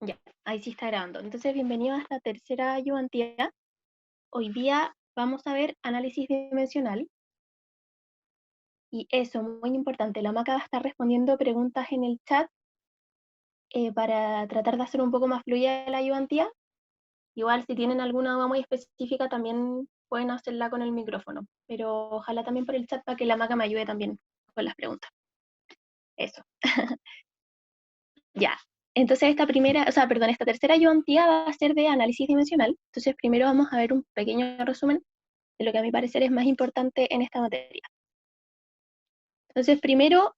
Ya, ahí sí está grabando. Entonces, bienvenido a esta tercera ayudantía. Hoy día vamos a ver análisis dimensional. Y eso, muy importante, la Maca va a estar respondiendo preguntas en el chat para tratar de hacer un poco más fluida la ayudantía. Igual, si tienen alguna duda muy específica, también pueden hacerla con el micrófono. Pero ojalá también por el chat para que la Maca me ayude también con las preguntas. Eso. Ya. Entonces esta tercera ayudantía va a ser de análisis dimensional. Entonces primero vamos a ver un pequeño resumen de lo que a mi parecer es más importante en esta materia. Entonces, primero,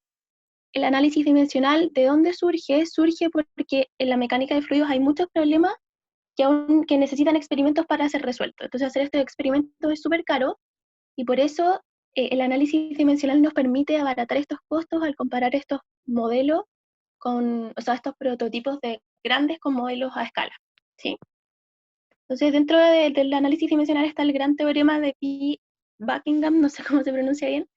el análisis dimensional, ¿de dónde surge? Surge porque en la mecánica de fluidos hay muchos problemas que necesitan experimentos para ser resueltos. Entonces, hacer estos experimentos es súper caro y por eso el análisis dimensional nos permite abaratar estos costos al comparar estos modelos estos prototipos de grandes con modelos a escala, ¿sí? Entonces, dentro del análisis dimensional está el gran teorema de Pi-Buckingham, no sé cómo se pronuncia bien,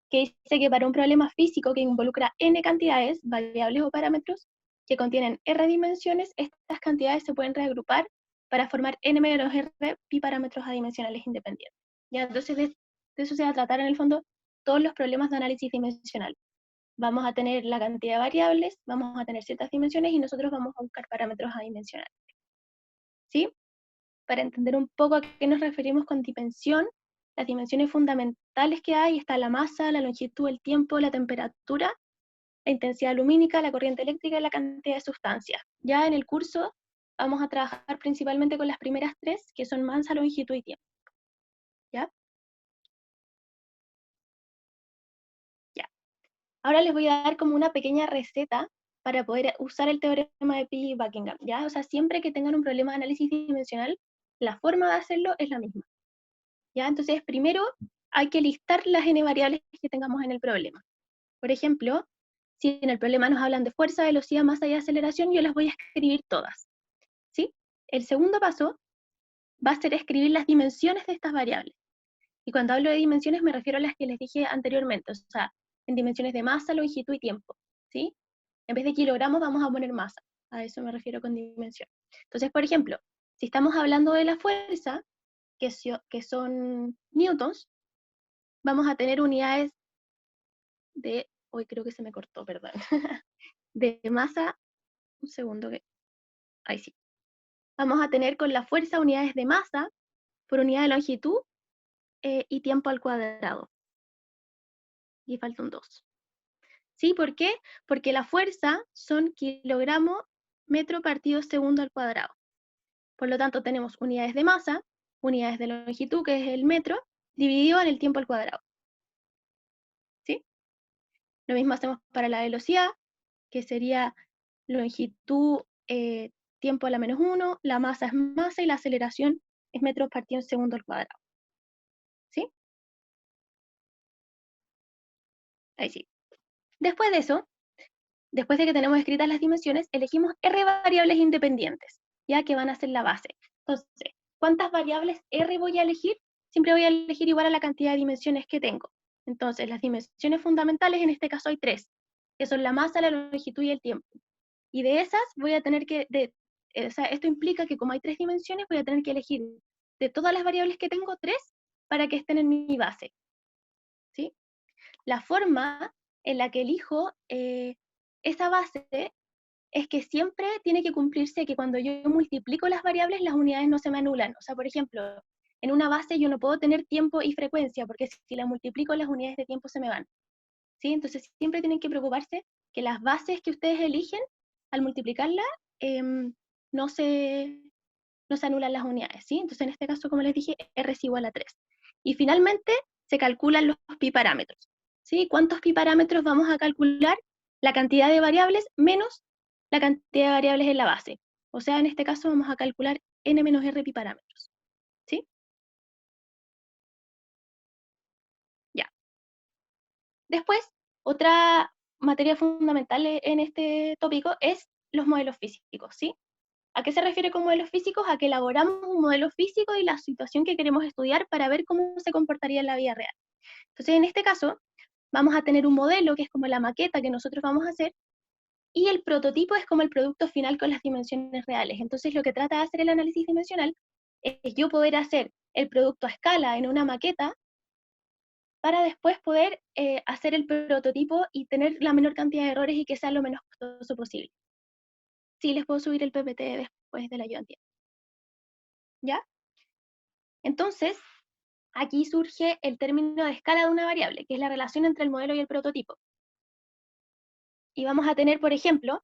que dice que para un problema físico que involucra n cantidades, variables o parámetros, que contienen r dimensiones, estas cantidades se pueden reagrupar para formar n menos r pi parámetros adimensionales independientes. ¿Ya? Entonces, de eso se va a tratar en el fondo todos los problemas de análisis dimensional. Vamos a tener la cantidad de variables, vamos a tener ciertas dimensiones y nosotros vamos a buscar parámetros adimensionales. ¿Sí? Para entender un poco a qué nos referimos con dimensión, las dimensiones fundamentales que hay está la masa, la longitud, el tiempo, la temperatura, la intensidad lumínica, la corriente eléctrica y la cantidad de sustancias. Ya en el curso vamos a trabajar principalmente con las primeras tres, que son masa, longitud y tiempo. ¿Ya? Ya. Ahora les voy a dar como una pequeña receta para poder usar el teorema de Pi-Buckingham. ¿Ya? O sea, siempre que tengan un problema de análisis dimensional, la forma de hacerlo es la misma. ¿Ya? Entonces, primero hay que listar las n variables que tengamos en el problema. Por ejemplo, si en el problema nos hablan de fuerza, velocidad, masa y aceleración, yo las voy a escribir todas. ¿Sí? El segundo paso va a ser escribir las dimensiones de estas variables. Y cuando hablo de dimensiones me refiero a las que les dije anteriormente, o sea, en dimensiones de masa, longitud y tiempo. ¿Sí? En vez de kilogramos vamos a poner masa. A eso me refiero con dimensión. Entonces, por ejemplo, si estamos hablando de la fuerza, que son newtons, vamos a tener unidades hoy creo que se me cortó, perdón, de masa, un segundo ahí sí. Vamos a tener con la fuerza unidades de masa por unidad de longitud y tiempo al cuadrado. Y falta un 2. ¿Sí? ¿Por qué? Porque la fuerza son kilogramo metro partido segundo al cuadrado. Por lo tanto, tenemos unidades de masa, unidades de longitud, que es el metro, dividido en el tiempo al cuadrado. ¿Sí? Lo mismo hacemos para la velocidad, que sería longitud, tiempo a la menos 1, la masa es masa y la aceleración es metros partido en segundo al cuadrado. ¿Sí? Ahí sí. Después de eso, después de que tenemos escritas las dimensiones, elegimos R variables independientes, ya que van a ser la base. Entonces, ¿cuántas variables R voy a elegir? Siempre voy a elegir igual a la cantidad de dimensiones que tengo. Entonces, las dimensiones fundamentales, en este caso hay 3, que son la masa, la longitud y el tiempo. Y de esas voy a tener que, o sea, esto implica que como hay 3 dimensiones, voy a tener que elegir de todas las variables que tengo 3 para que estén en mi base. ¿Sí? La forma en la que elijo esa base es que siempre tiene que cumplirse que cuando yo multiplico las variables, las unidades no se me anulan. O sea, por ejemplo, en una base yo no puedo tener tiempo y frecuencia, porque si la multiplico, las unidades de tiempo se me van. ¿Sí? Entonces siempre tienen que preocuparse que las bases que ustedes eligen, al multiplicarlas, no se, no se anulan las unidades. ¿Sí? Entonces en este caso, como les dije, R es igual a 3. Y finalmente se calculan los pi parámetros. ¿Sí? ¿Cuántos pi parámetros vamos a calcular? La cantidad de variables menos la cantidad de variables en la base. O sea, en este caso vamos a calcular n menos r pi parámetros. ¿Sí? Ya. Después, otra materia fundamental en este tópico es los modelos físicos, ¿sí? ¿A qué se refiere con modelos físicos? A que elaboramos un modelo físico y la situación que queremos estudiar para ver cómo se comportaría en la vida real. Entonces, en este caso, vamos a tener un modelo que es como la maqueta que nosotros vamos a hacer, y el prototipo es como el producto final con las dimensiones reales. Entonces lo que trata de hacer el análisis dimensional es yo poder hacer el producto a escala en una maqueta para después poder hacer el prototipo y tener la menor cantidad de errores y que sea lo menos costoso posible. Sí, les puedo subir el PPT después de la ayudantía. ¿Ya? Entonces, aquí surge el término de escala de una variable, que es la relación entre el modelo y el prototipo. Y vamos a tener, por ejemplo,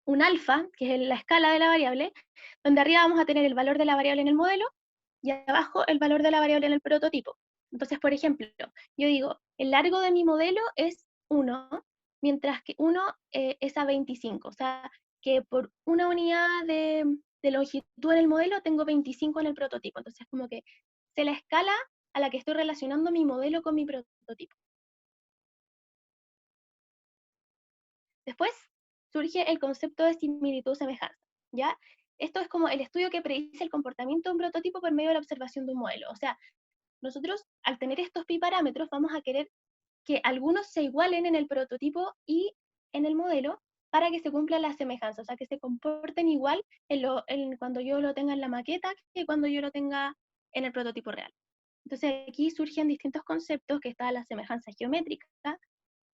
un alfa, que es la escala de la variable, donde arriba vamos a tener el valor de la variable en el modelo y abajo el valor de la variable en el prototipo. Entonces, por ejemplo, yo digo, el largo de mi modelo es 1, mientras que 1 es a 25. O sea, que por una unidad de longitud en el modelo tengo 25 en el prototipo. Entonces, como que sé la escala a la que estoy relacionando mi modelo con mi prototipo. Después surge el concepto de similitud-semejanza, ¿ya? Esto es como el estudio que predice el comportamiento de un prototipo por medio de la observación de un modelo. O sea, nosotros al tener estos pi parámetros vamos a querer que algunos se igualen en el prototipo y en el modelo para que se cumpla la semejanza, o sea, que se comporten igual cuando yo lo tenga en la maqueta que cuando yo lo tenga en el prototipo real. Entonces aquí surgen distintos conceptos, que está la semejanza geométrica,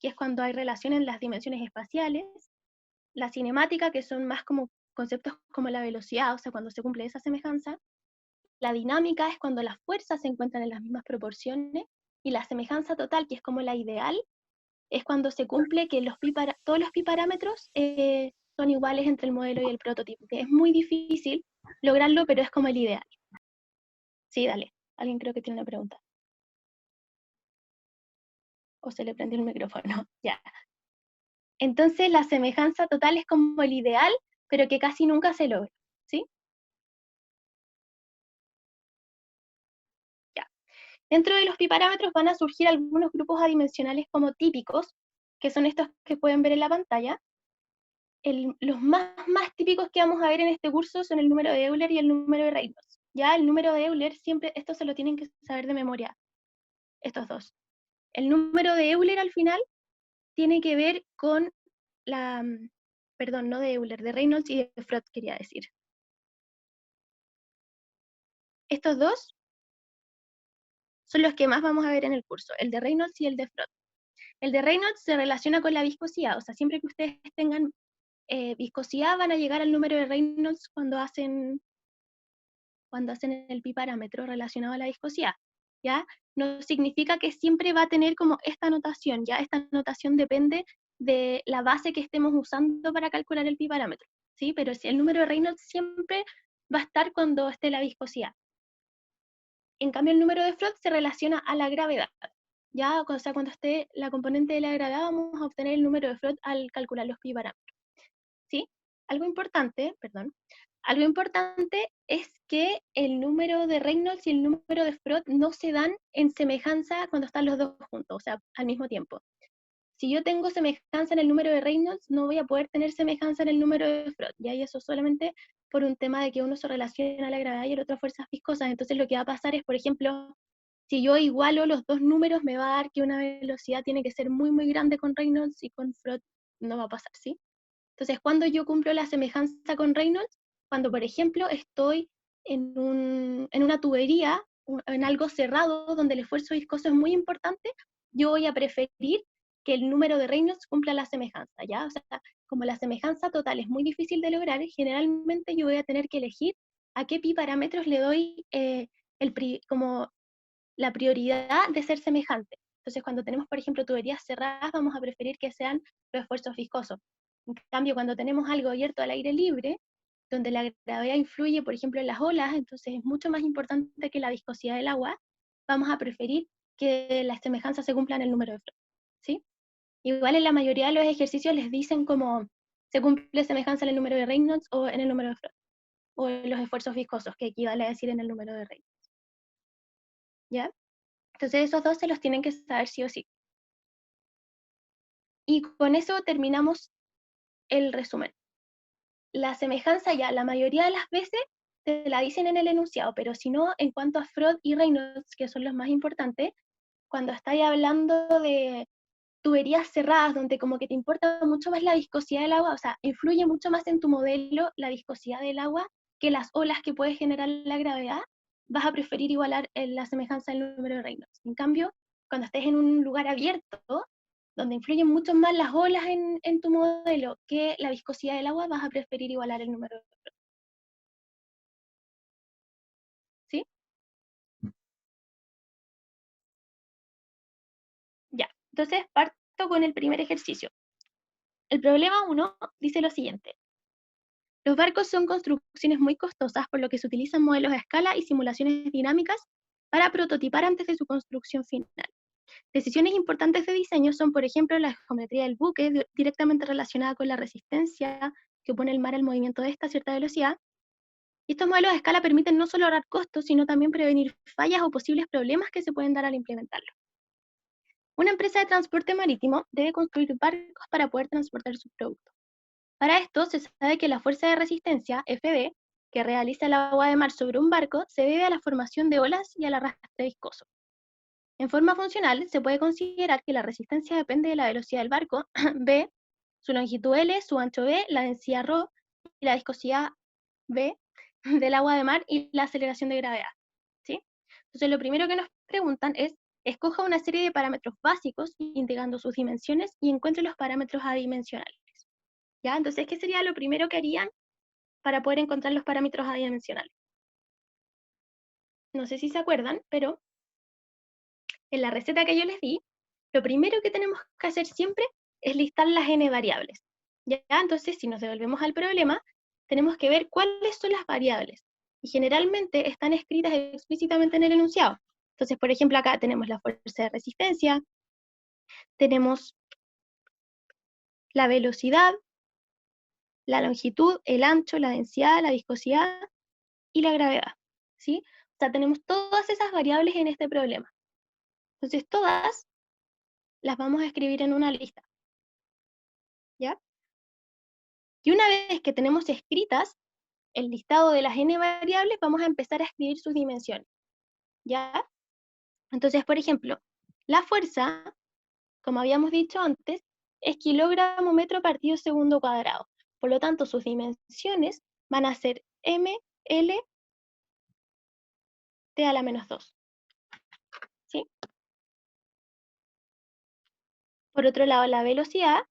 que es cuando hay relación en las dimensiones espaciales, la cinemática, que son más como conceptos como la velocidad, o sea, cuando se cumple esa semejanza, la dinámica es cuando las fuerzas se encuentran en las mismas proporciones, y la semejanza total, que es como la ideal, es cuando se cumple que todos los pi parámetros son iguales entre el modelo y el prototipo, que es muy difícil lograrlo, pero es como el ideal. Sí, dale. Alguien creo que tiene una pregunta. O se le prendió el micrófono. Ya. Entonces la semejanza total es como el ideal, pero que casi nunca se logra, ¿sí? Ya. Dentro de los pi parámetros van a surgir algunos grupos adimensionales como típicos, que son estos que pueden ver en la pantalla. Los más típicos que vamos a ver en este curso son el número de Euler y el número de Reynolds. Ya el número de Euler, siempre, esto se lo tienen que saber de memoria, estos dos. El número de Euler al final tiene que ver con perdón, no de Euler, de Reynolds y de Freud quería decir. Estos dos son los que más vamos a ver en el curso, el de Reynolds y el de Freud. El de Reynolds se relaciona con la viscosidad, o sea, siempre que ustedes tengan viscosidad van a llegar al número de Reynolds cuando hacen el pi parámetro relacionado a la viscosidad, ¿ya? No significa que siempre va a tener como esta notación, ¿ya? Esta notación depende de la base que estemos usando para calcular el pi parámetro, ¿sí? Pero si el número de Reynolds siempre va a estar cuando esté la viscosidad. En cambio, el número de Freud se relaciona a la gravedad, ¿ya? O sea, cuando esté la componente de la gravedad vamos a obtener el número de Freud al calcular los pi parámetros, ¿sí? Algo importante, perdón, algo importante es que el número de Reynolds y el número de Freud no se dan en semejanza cuando están los dos juntos, o sea, al mismo tiempo. Si yo tengo semejanza en el número de Reynolds, no voy a poder tener semejanza en el número de Freud, ¿ya? Y eso solamente por un tema de que uno se relaciona a la gravedad y el otro a fuerzas viscosas. Entonces lo que va a pasar es, por ejemplo, si yo igualo los dos números, me va a dar que una velocidad tiene que ser muy, muy grande con Reynolds y con Freud no va a pasar, ¿sí? Entonces, cuando yo cumplo la semejanza con Reynolds, cuando, por ejemplo, estoy en una tubería, en algo cerrado, donde el esfuerzo viscoso es muy importante, yo voy a preferir que el número de Reynolds cumpla la semejanza, ¿ya? O sea, como la semejanza total es muy difícil de lograr, generalmente yo voy a tener que elegir a qué pi parámetros le doy como la prioridad de ser semejante. Entonces, cuando tenemos, por ejemplo, tuberías cerradas, vamos a preferir que sean los esfuerzos viscosos. En cambio, cuando tenemos algo abierto al aire libre, donde la gravedad influye, por ejemplo, en las olas, entonces es mucho más importante que la viscosidad del agua, vamos a preferir que la semejanza se cumpla en el número de Freud, ¿sí? Igual en la mayoría de los ejercicios les dicen como se cumple semejanza en el número de Reynolds o en el número de Freud, o en los esfuerzos viscosos, que equivale a decir en el número de Reynolds, ¿ya? Entonces esos dos se los tienen que saber sí o sí. Y con eso terminamos el resumen. La semejanza ya, la mayoría de las veces te la dicen en el enunciado, pero si no, en cuanto a Freud y Reynolds, que son los más importantes, cuando estáis hablando tuberías cerradas, donde como que te importa mucho más la viscosidad del agua, o sea, influye mucho más en tu modelo la viscosidad del agua que las olas que puede generar la gravedad, vas a preferir igualar la semejanza del número de Reynolds. En cambio, cuando estés en un lugar abierto, donde influyen mucho más las olas en tu modelo que la viscosidad del agua, vas a preferir igualar el número de Reynolds. ¿Sí? Ya. Entonces, parto con el primer ejercicio. El problema 1 dice lo siguiente. Los barcos son construcciones muy costosas, por lo que se utilizan modelos a escala y simulaciones dinámicas para prototipar antes de su construcción final. Decisiones importantes de diseño son, por ejemplo, la geometría del buque, directamente relacionada con la resistencia que opone el mar al movimiento de esta a cierta velocidad. Y estos modelos a escala permiten no solo ahorrar costos, sino también prevenir fallas o posibles problemas que se pueden dar al implementarlo. Una empresa de transporte marítimo debe construir barcos para poder transportar sus productos. Para esto, se sabe que la fuerza de resistencia, Fd, que realiza el agua de mar sobre un barco, se debe a la formación de olas y al arrastre viscoso. En forma funcional, se puede considerar que la resistencia depende de la velocidad del barco, B, su longitud L, su ancho B, la densidad ρ y la viscosidad B del agua de mar y la aceleración de gravedad. ¿Sí? Entonces, lo primero que nos preguntan es, escoja una serie de parámetros básicos indicando sus dimensiones y encuentre los parámetros adimensionales. ¿Ya? Entonces, ¿qué sería lo primero que harían para poder encontrar los parámetros adimensionales? No sé si se acuerdan, pero en la receta que yo les di, lo primero que tenemos que hacer siempre es listar las n variables. ¿Ya? Entonces, si nos devolvemos al problema, tenemos que ver cuáles son las variables. Y generalmente están escritas explícitamente en el enunciado. Entonces, por ejemplo, acá tenemos la fuerza de resistencia, tenemos la velocidad, la longitud, el ancho, la densidad, la viscosidad y la gravedad. ¿Sí? O sea, tenemos todas esas variables en este problema. Entonces, todas las vamos a escribir en una lista. ¿Ya? Y una vez que tenemos escritas el listado de las n variables, vamos a empezar a escribir sus dimensiones. ¿Ya? Entonces, por ejemplo, la fuerza, como habíamos dicho antes, es kilogramo metro partido segundo cuadrado. Por lo tanto, sus dimensiones van a ser ml t a la menos 2. ¿Sí? Por otro lado, la velocidad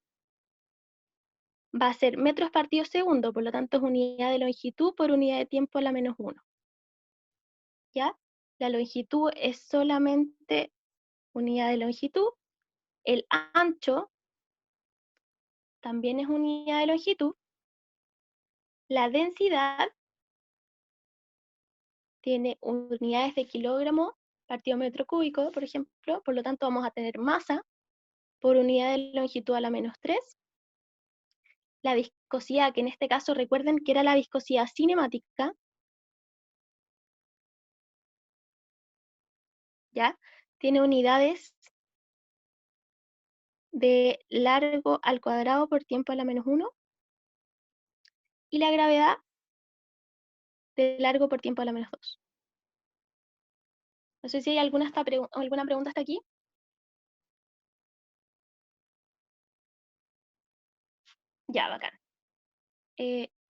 va a ser metros partidos segundo, por lo tanto es unidad de longitud por unidad de tiempo a la menos 1. ¿Ya? La longitud es solamente unidad de longitud. El ancho también es unidad de longitud. La densidad tiene unidades de kilogramo partido metro cúbico, por ejemplo, por lo tanto vamos a tener masa por unidad de longitud a la menos 3. La viscosidad, que en este caso recuerden que era la viscosidad cinemática, ¿ya? Tiene unidades de largo al cuadrado por tiempo a la menos 1. Y la gravedad de largo por tiempo a la menos 2. No sé si hay alguna pregunta hasta aquí. Ya, bacán.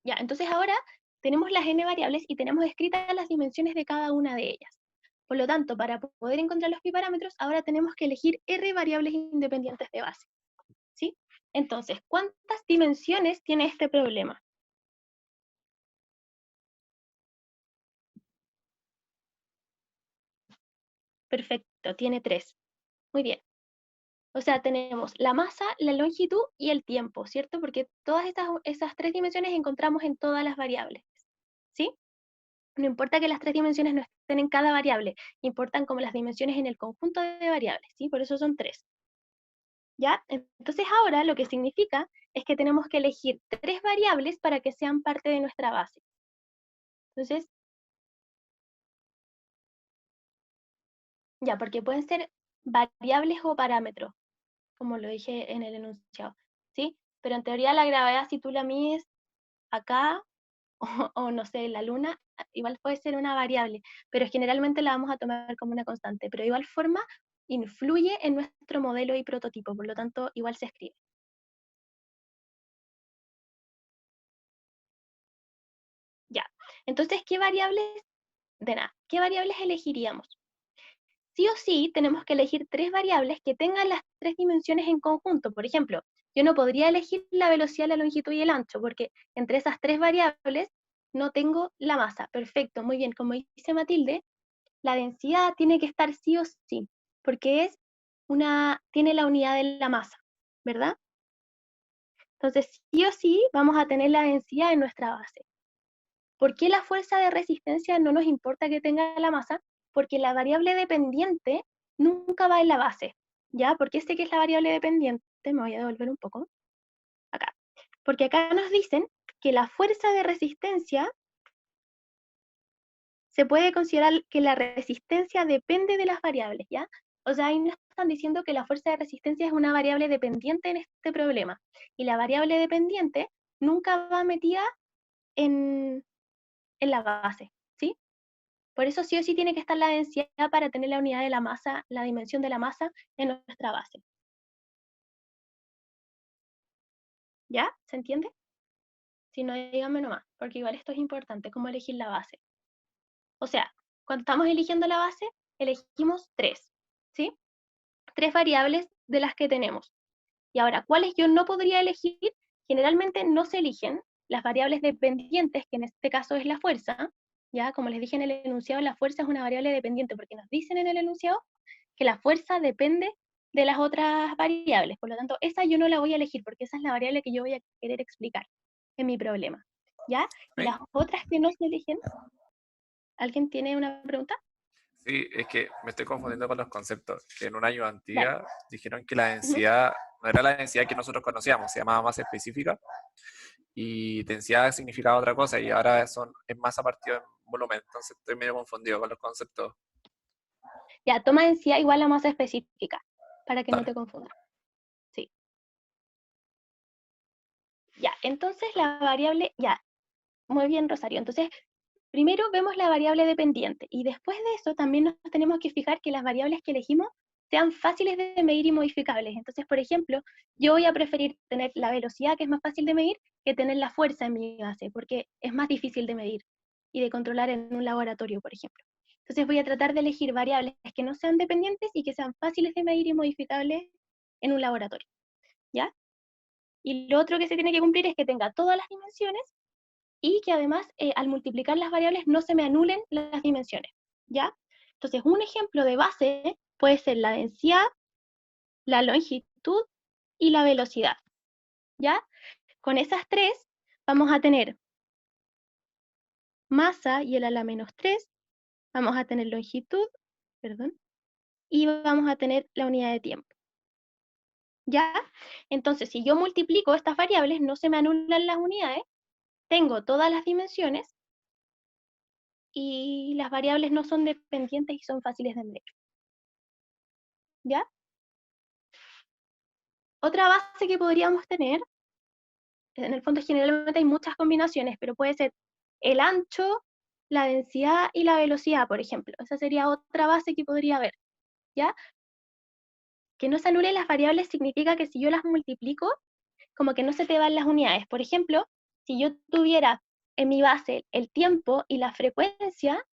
Ya, entonces ahora tenemos las n variables y tenemos escritas las dimensiones de cada una de ellas. Por lo tanto, para poder encontrar los piparámetros, ahora tenemos que elegir r variables independientes de base. ¿Sí? Entonces, ¿cuántas dimensiones tiene este problema? Perfecto, tiene 3. Muy bien. O sea, tenemos la masa, la longitud y el tiempo, ¿cierto? Porque todas esas 3 dimensiones encontramos en todas las variables. ¿Sí? No importa que las 3 dimensiones no estén en cada variable, importan como las dimensiones en el conjunto de variables, ¿sí? Por eso son 3. ¿Ya? Entonces ahora lo que significa es que tenemos que elegir 3 variables para que sean parte de nuestra base. Entonces, ya, porque pueden ser variables o parámetros, como lo dije en el enunciado, ¿sí? Pero en teoría la gravedad, si tú la mides acá, o no sé, la luna, igual puede ser una variable, pero generalmente la vamos a tomar como una constante. Pero de igual forma, influye en nuestro modelo y prototipo, por lo tanto, igual se escribe. Ya. Entonces, ¿qué variables? De nada. ¿Qué variables elegiríamos? Sí o sí, tenemos que elegir 3 variables que tengan las 3 dimensiones en conjunto. Por ejemplo, yo no podría elegir la velocidad, la longitud y el ancho, porque entre esas 3 variables no tengo la masa. Perfecto, muy bien. Como dice Matilde, la densidad tiene que estar sí o sí, porque tiene la unidad de la masa, ¿verdad? Entonces, sí o sí, vamos a tener la densidad en nuestra base. ¿Por qué la fuerza de resistencia no nos importa que tenga la masa? Porque la variable dependiente nunca va en la base, ¿ya? ¿Por qué sé que es la variable dependiente? Me voy a devolver un poco. Acá. Porque acá nos dicen que la fuerza de resistencia se puede considerar que la resistencia depende de las variables, ¿ya? O sea, ahí nos están diciendo que la fuerza de resistencia es una variable dependiente en este problema. Y la variable dependiente nunca va metida en, en la base, ¿sí? Por eso sí o sí tiene que estar la densidad para tener la unidad de la masa, la dimensión de la masa en nuestra base. ¿Ya? ¿Se entiende? Si no, díganme nomás, porque igual esto es importante, cómo elegir la base. O sea, cuando estamos eligiendo la base, elegimos 3, ¿sí? 3 variables de las que tenemos. Y ahora, ¿cuáles yo no podría elegir? Generalmente no se eligen las variables dependientes, que en este caso es la fuerza, ya como les dije en el enunciado, la fuerza es una variable dependiente, porque nos dicen en el enunciado que la fuerza depende de las otras variables. Por lo tanto, esa yo no la voy a elegir, porque esa es la variable que yo voy a querer explicar en mi problema, ¿ya? Y ¿Sí? las otras que no se eligen, ¿alguien tiene una pregunta? Sí, es que me estoy confundiendo con los conceptos. Que en una Dale. ayudantía dijeron que la Ujú. densidad no era la densidad que nosotros conocíamos, se llamaba masa específica, y densidad significaba otra cosa, y ahora es masa partido en volumen. Entonces estoy medio confundido con los conceptos. Ya, toma densidad igual a masa específica, para que no Dale. te confundas. Sí. Ya, entonces la variable, ya, muy bien, Rosario. Entonces, primero vemos la variable dependiente y después de eso también nos tenemos que fijar que las variables que elegimos sean fáciles de medir y modificables. Entonces, por ejemplo, yo voy a preferir tener la velocidad, que es más fácil de medir, que tener la fuerza en mi base, porque es más difícil de medir y de controlar en un laboratorio, por ejemplo. Entonces voy a tratar de elegir variables que no sean dependientes y que sean fáciles de medir y modificables en un laboratorio, ¿ya? Y lo otro que se tiene que cumplir es que tenga todas las dimensiones y que además al multiplicar las variables no se me anulen las dimensiones, ¿ya? Entonces, un ejemplo de base puede ser la densidad, la longitud y la velocidad, ¿ya? Con esas 3 vamos a tener masa y el a la menos 3, vamos a tener longitud, perdón, y vamos a tener la unidad de tiempo, ¿ya? Entonces, si yo multiplico estas variables, no se me anulan las unidades, tengo todas las dimensiones y las variables no son dependientes y son fáciles de medir, ¿ya? Otra base que podríamos tener, en el fondo generalmente hay muchas combinaciones, pero puede ser el ancho, la densidad y la velocidad, por ejemplo. Esa sería otra base que podría haber, ¿ya? Que no se anulen las variables significa que si yo las multiplico, como que no se te van las unidades. Por ejemplo, si yo tuviera en mi base el tiempo y la frecuencia,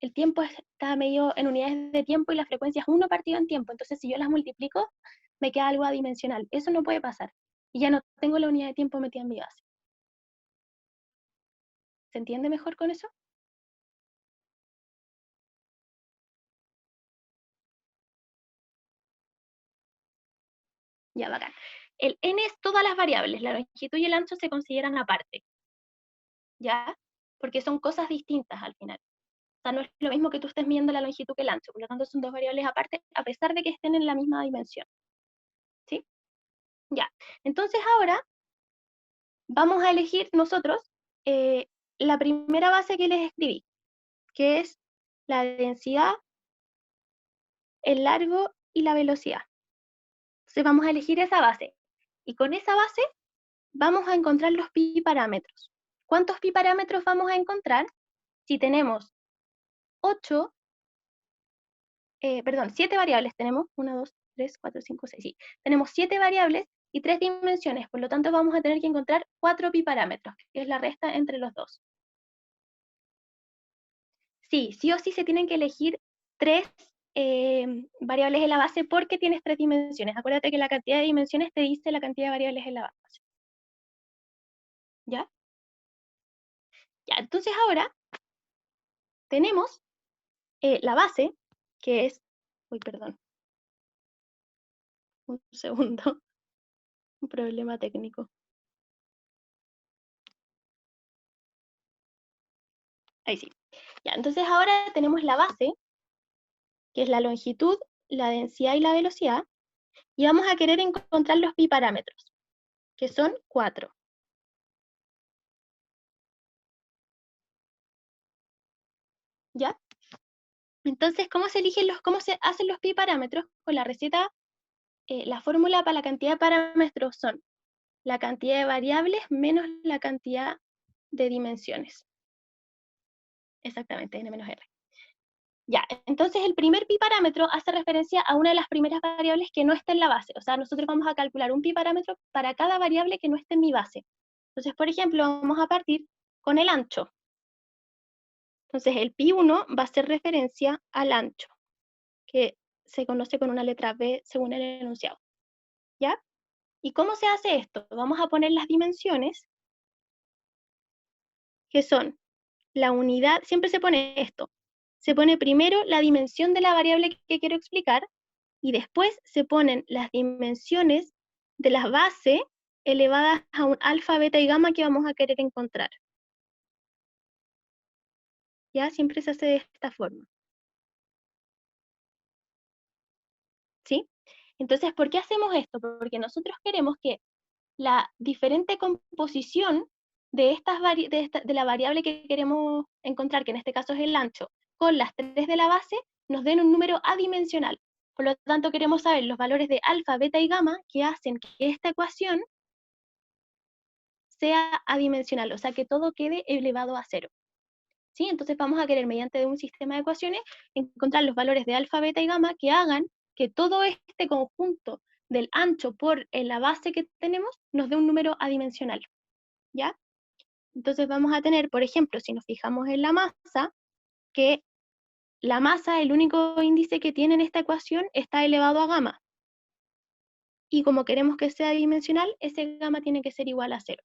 el tiempo está medido en unidades de tiempo y la frecuencia es 1 partido en tiempo. Entonces, si yo las multiplico, me queda algo adimensional. Eso no puede pasar. Y ya no tengo la unidad de tiempo metida en mi base. ¿Se entiende mejor con eso? Ya, bacán. El n es todas las variables. La longitud y el ancho se consideran aparte. ¿Ya? Porque son cosas distintas al final. O sea, no es lo mismo que tú estés midiendo la longitud que el ancho. Por lo tanto, son 2 variables aparte, a pesar de que estén en la misma dimensión. ¿Sí? Ya. Entonces ahora vamos a elegir nosotros eh, la primera base que les escribí, que es la densidad, el largo y la velocidad. Entonces vamos a elegir esa base. Y con esa base vamos a encontrar los pi parámetros. ¿Cuántos pi parámetros vamos a encontrar? Si tenemos 8 perdón, 7 variables tenemos, 1, 2, 3, 4, 5, 6, sí. Tenemos 7 variables y 3 dimensiones, por lo tanto vamos a tener que encontrar 4 piparámetros, que es la resta entre los dos. Sí o sí se tienen que elegir 3 variables en la base porque tienes 3 dimensiones. Acuérdate que la cantidad de dimensiones te dice la cantidad de variables en la base. ¿Ya? Ya, entonces ahora tenemos la base, que es, uy, perdón, un segundo, un problema técnico. Ahí sí. Ya, entonces ahora tenemos la base, que es la longitud, la densidad y la velocidad, y vamos a querer encontrar los piparámetros, que son 4. ¿Ya? Entonces, cómo se hacen los piparámetros? Con la receta, la fórmula para la cantidad de parámetros son la cantidad de variables menos la cantidad de dimensiones. Exactamente, n menos r. Ya, entonces el primer piparámetro hace referencia a una de las primeras variables que no está en la base. O sea, nosotros vamos a calcular un piparámetro para cada variable que no esté en mi base. Entonces, por ejemplo, vamos a partir con el ancho. Entonces, el pi1 va a hacer referencia al ancho, que se conoce con una letra B según el enunciado. ¿Ya? ¿Y cómo se hace esto? Vamos a poner las dimensiones, que son la unidad, siempre se pone esto. Se pone primero la dimensión de la variable que quiero explicar, y después se ponen las dimensiones de las bases elevadas a un alfa, beta y gamma que vamos a querer encontrar. ¿Ya? Siempre se hace de esta forma. ¿Sí? Entonces, ¿por qué hacemos esto? Porque nosotros queremos que la diferente composición de, de la variable que queremos encontrar, que en este caso es el ancho, con las 3 de la base, nos den un número adimensional. Por lo tanto, queremos saber los valores de alfa, beta y gamma que hacen que esta ecuación sea adimensional, o sea, que todo quede elevado a cero. ¿Sí? Entonces vamos a querer, mediante un sistema de ecuaciones, encontrar los valores de alfa, beta y gamma que hagan que todo este conjunto del ancho por la base que tenemos nos dé un número adimensional. ¿Ya? Entonces vamos a tener, por ejemplo, si nos fijamos en la masa, que la masa, el único índice que tiene en esta ecuación, está elevado a gamma. Y como queremos que sea adimensional, ese gamma tiene que ser igual a 0.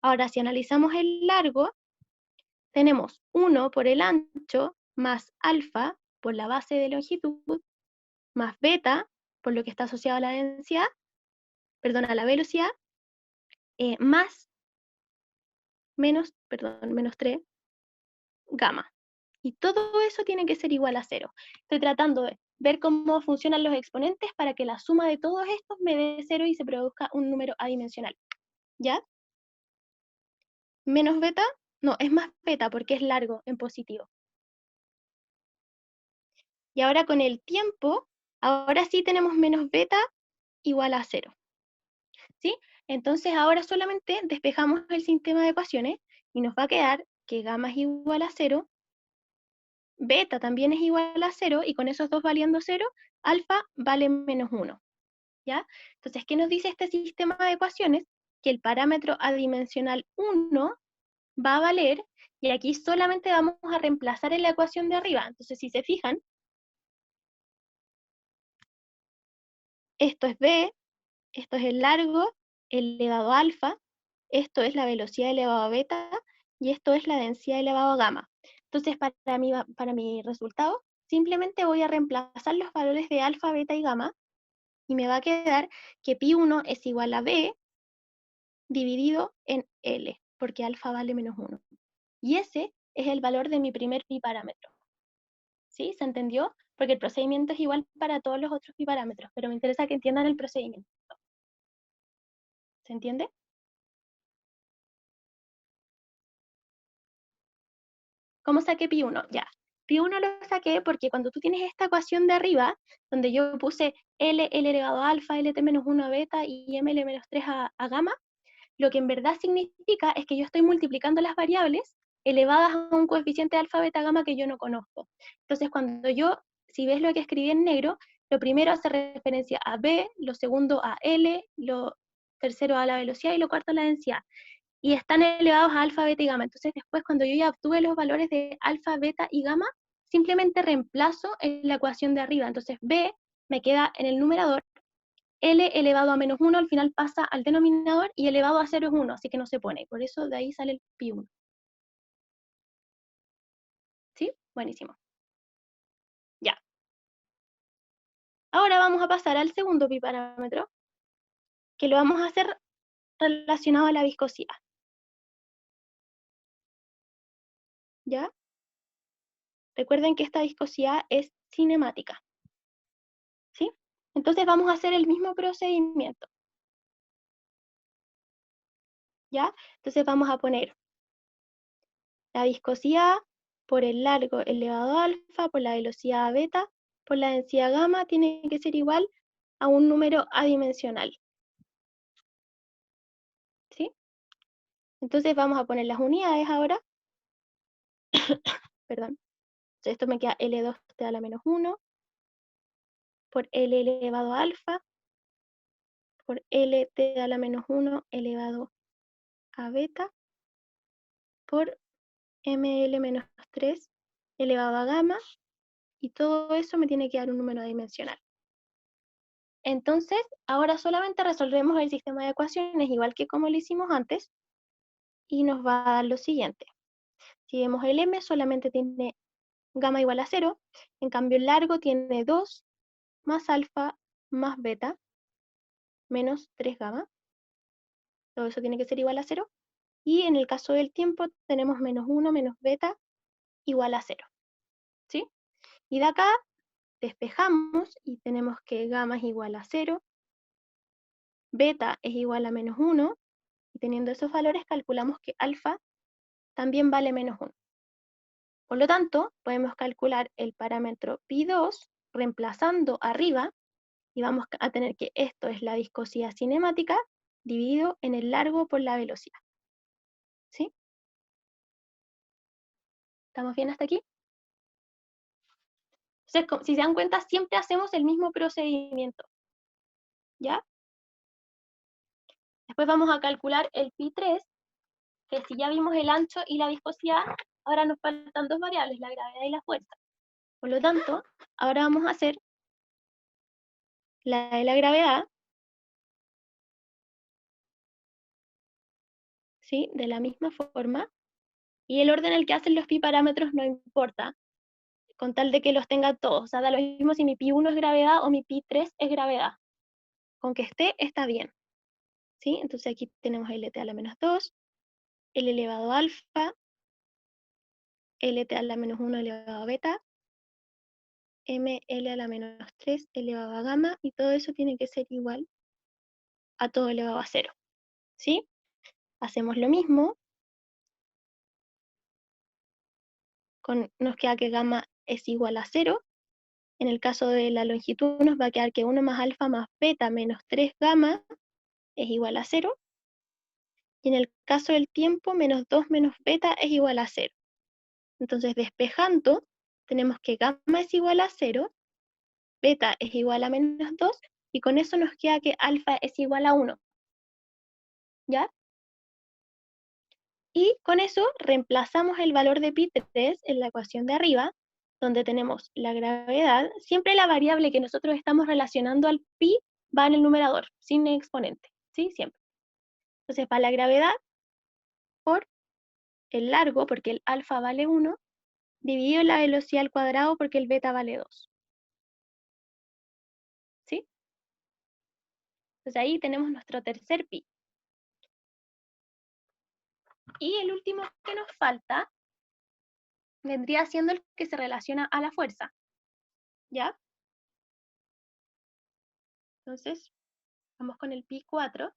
Ahora, si analizamos el largo, tenemos 1 por el ancho, más alfa por la base de longitud, más beta por lo que está asociado a la densidad, perdón, a la velocidad, más menos 3, gamma. Y todo eso tiene que ser igual a 0. Estoy tratando de ver cómo funcionan los exponentes para que la suma de todos estos me dé 0 y se produzca un número adimensional. ¿Ya? Menos beta, no, es más beta porque es largo en positivo. Y ahora con el tiempo, ahora sí tenemos menos beta igual a 0. ¿Sí? Entonces ahora solamente despejamos el sistema de ecuaciones y nos va a quedar que gamma es igual a 0, beta también es igual a 0, y con esos dos valiendo 0, alfa vale menos 1. ¿Ya? Entonces, ¿qué nos dice este sistema de ecuaciones? Que el parámetro adimensional 1 va a valer, y aquí solamente vamos a reemplazar en la ecuación de arriba. Entonces, si se fijan, esto es b, esto es el largo elevado a alfa, esto es la velocidad elevado a beta, y esto es la densidad elevado a gamma. Entonces, para mi resultado, simplemente voy a reemplazar los valores de alfa, beta y gamma, y me va a quedar que pi1 es igual a b dividido en L, porque alfa vale menos 1. Y ese es el valor de mi primer piparámetro. ¿Sí? ¿Se entendió? Porque el procedimiento es igual para todos los otros piparámetros, pero me interesa que entiendan el procedimiento. ¿Se entiende? ¿Cómo saqué pi1? Ya. Pi1 lo saqué porque cuando tú tienes esta ecuación de arriba, donde yo puse L elevado a alfa, LT menos 1 a beta y ML menos 3 a gamma, lo que en verdad significa es que yo estoy multiplicando las variables elevadas a un coeficiente alfa, beta, gamma que yo no conozco. Entonces, cuando yo si ves lo que escribí en negro, lo primero hace referencia a B, lo segundo a L, lo tercero a la velocidad y lo cuarto a la densidad. Y están elevados a alfa, beta y gamma. Entonces después cuando yo ya obtuve los valores de alfa, beta y gamma, simplemente reemplazo en la ecuación de arriba. Entonces B me queda en el numerador, L elevado a menos 1 al final pasa al denominador y elevado a 0 es 1, así que no se pone. Por eso de ahí sale el pi1. ¿Sí? Buenísimo. Ya. Ahora vamos a pasar al segundo pi parámetro, que lo vamos a hacer relacionado a la viscosidad. ¿Ya? Recuerden que esta viscosidad es cinemática. ¿Sí? Entonces vamos a hacer el mismo procedimiento. ¿Ya? Entonces vamos a poner la viscosidad por el largo elevado a alfa, por la velocidad beta, por la densidad gamma, tiene que ser igual a un número adimensional. ¿Sí? Entonces vamos a poner las unidades ahora. Perdón. Entonces esto me queda L2T a la menos 1 por L elevado a alfa por LT a la menos 1 elevado a beta por ML menos 3 elevado a gamma, y todo eso me tiene que dar un número adimensional. Entonces, ahora solamente resolvemos el sistema de ecuaciones igual que como lo hicimos antes, y nos va a dar lo siguiente. Si vemos el M, solamente tiene gamma igual a 0, en cambio el largo tiene 2 más alfa más beta menos 3 gamma, todo eso tiene que ser igual a 0, y en el caso del tiempo tenemos menos 1 menos beta igual a 0, ¿sí? Y de acá despejamos y tenemos que gamma es igual a 0, beta es igual a menos 1, y teniendo esos valores calculamos que alfa también vale menos 1. Por lo tanto, podemos calcular el parámetro pi2 reemplazando arriba, y vamos a tener que esto es la viscosidad cinemática dividido en el largo por la velocidad. ¿Sí? ¿Estamos bien hasta aquí? Entonces, si se dan cuenta, siempre hacemos el mismo procedimiento. ¿Ya? Después vamos a calcular el pi3, que si ya vimos el ancho y la viscosidad, ahora nos faltan dos variables, la gravedad y la fuerza. Por lo tanto, ahora vamos a hacer la de la gravedad, ¿sí? De la misma forma, y el orden en el que hacen los pi parámetros no importa, con tal de que los tenga todos. O sea, da lo mismo si mi pi1 es gravedad o mi pi3 es gravedad. Con que esté, está bien. ¿Sí? Entonces aquí tenemos LT a la menos 2, L elevado a alfa, LT a la menos 1 elevado a beta, ML a la menos 3 elevado a gamma, y todo eso tiene que ser igual a todo elevado a 0. ¿Sí? Hacemos lo mismo, nos queda que gamma es igual a 0. En el caso de la longitud nos va a quedar que 1 más alfa más beta menos 3 gamma es igual a 0. Y en el caso del tiempo, menos 2 menos beta es igual a 0. Entonces, despejando, tenemos que gamma es igual a 0, beta es igual a menos 2, y con eso nos queda que alfa es igual a 1. ¿Ya? Y con eso reemplazamos el valor de pi3 en la ecuación de arriba, donde tenemos la gravedad. Siempre la variable que nosotros estamos relacionando al pi va en el numerador, sin exponente. ¿Sí? Siempre. Entonces, va la gravedad por el largo, porque el alfa vale 1, dividido en la velocidad al cuadrado, porque el beta vale 2. ¿Sí? Entonces ahí tenemos nuestro tercer pi. Y el último que nos falta vendría siendo el que se relaciona a la fuerza. ¿Ya? Entonces, vamos con el pi 4,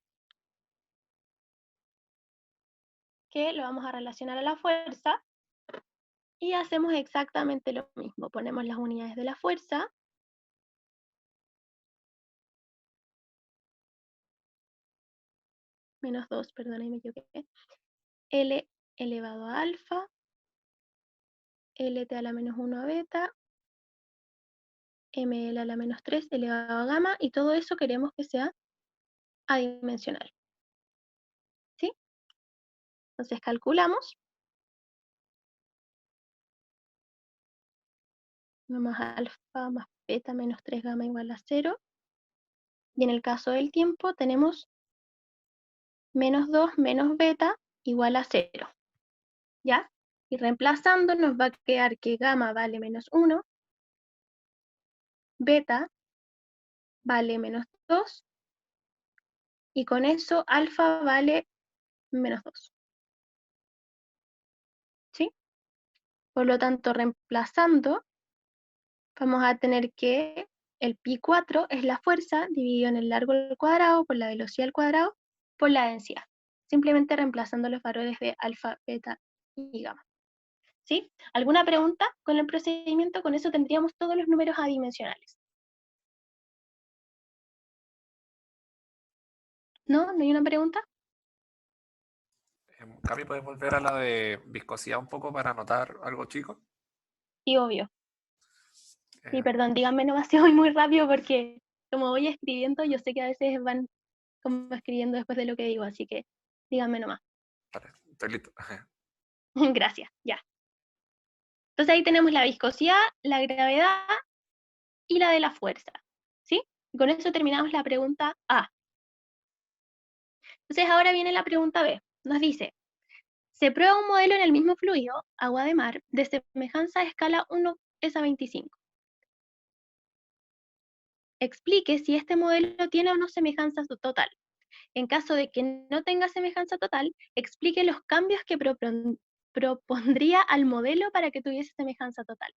que lo vamos a relacionar a la fuerza, y hacemos exactamente lo mismo. Ponemos las unidades de la fuerza, menos 2, perdón, ahí me equivoqué, L elevado a alfa, LT a la menos 1 a beta, ml a la menos 3 elevado a gamma, y todo eso queremos que sea adimensional. ¿Sí? Entonces calculamos. Más alfa más beta menos 3 gamma igual a 0. Y en el caso del tiempo tenemos menos 2 menos beta igual a 0. ¿Ya? Y reemplazando nos va a quedar que gamma vale menos 1, beta vale menos 2, y con eso alfa vale menos 2. ¿Sí? Por lo tanto, reemplazando, vamos a tener que el pi4 es la fuerza dividido en el largo al cuadrado por la velocidad al cuadrado por la densidad. Simplemente reemplazando los valores de alfa, beta y gamma. ¿Sí? ¿Alguna pregunta con el procedimiento? Con eso tendríamos todos los números adimensionales. ¿No? ¿No hay una pregunta? Cami, ¿puedes volver a la de viscosidad un poco para anotar algo chico? Sí, obvio. Sí, Eh, perdón, díganme nomás si voy muy rápido porque como voy escribiendo, yo sé que a veces van como escribiendo después de lo que digo, así que díganme nomás. vale, estoy listo. Gracias, ya. Entonces ahí tenemos la viscosidad, la gravedad y la de la fuerza, ¿sí? Y con eso terminamos la pregunta A. Entonces ahora viene la pregunta B. Nos dice, se prueba un modelo en el mismo fluido, agua de mar, de semejanza a escala 1 es a 25. Explique si este modelo tiene o no semejanza total. En caso de que no tenga semejanza total, explique los cambios que propondría al modelo para que tuviese semejanza total.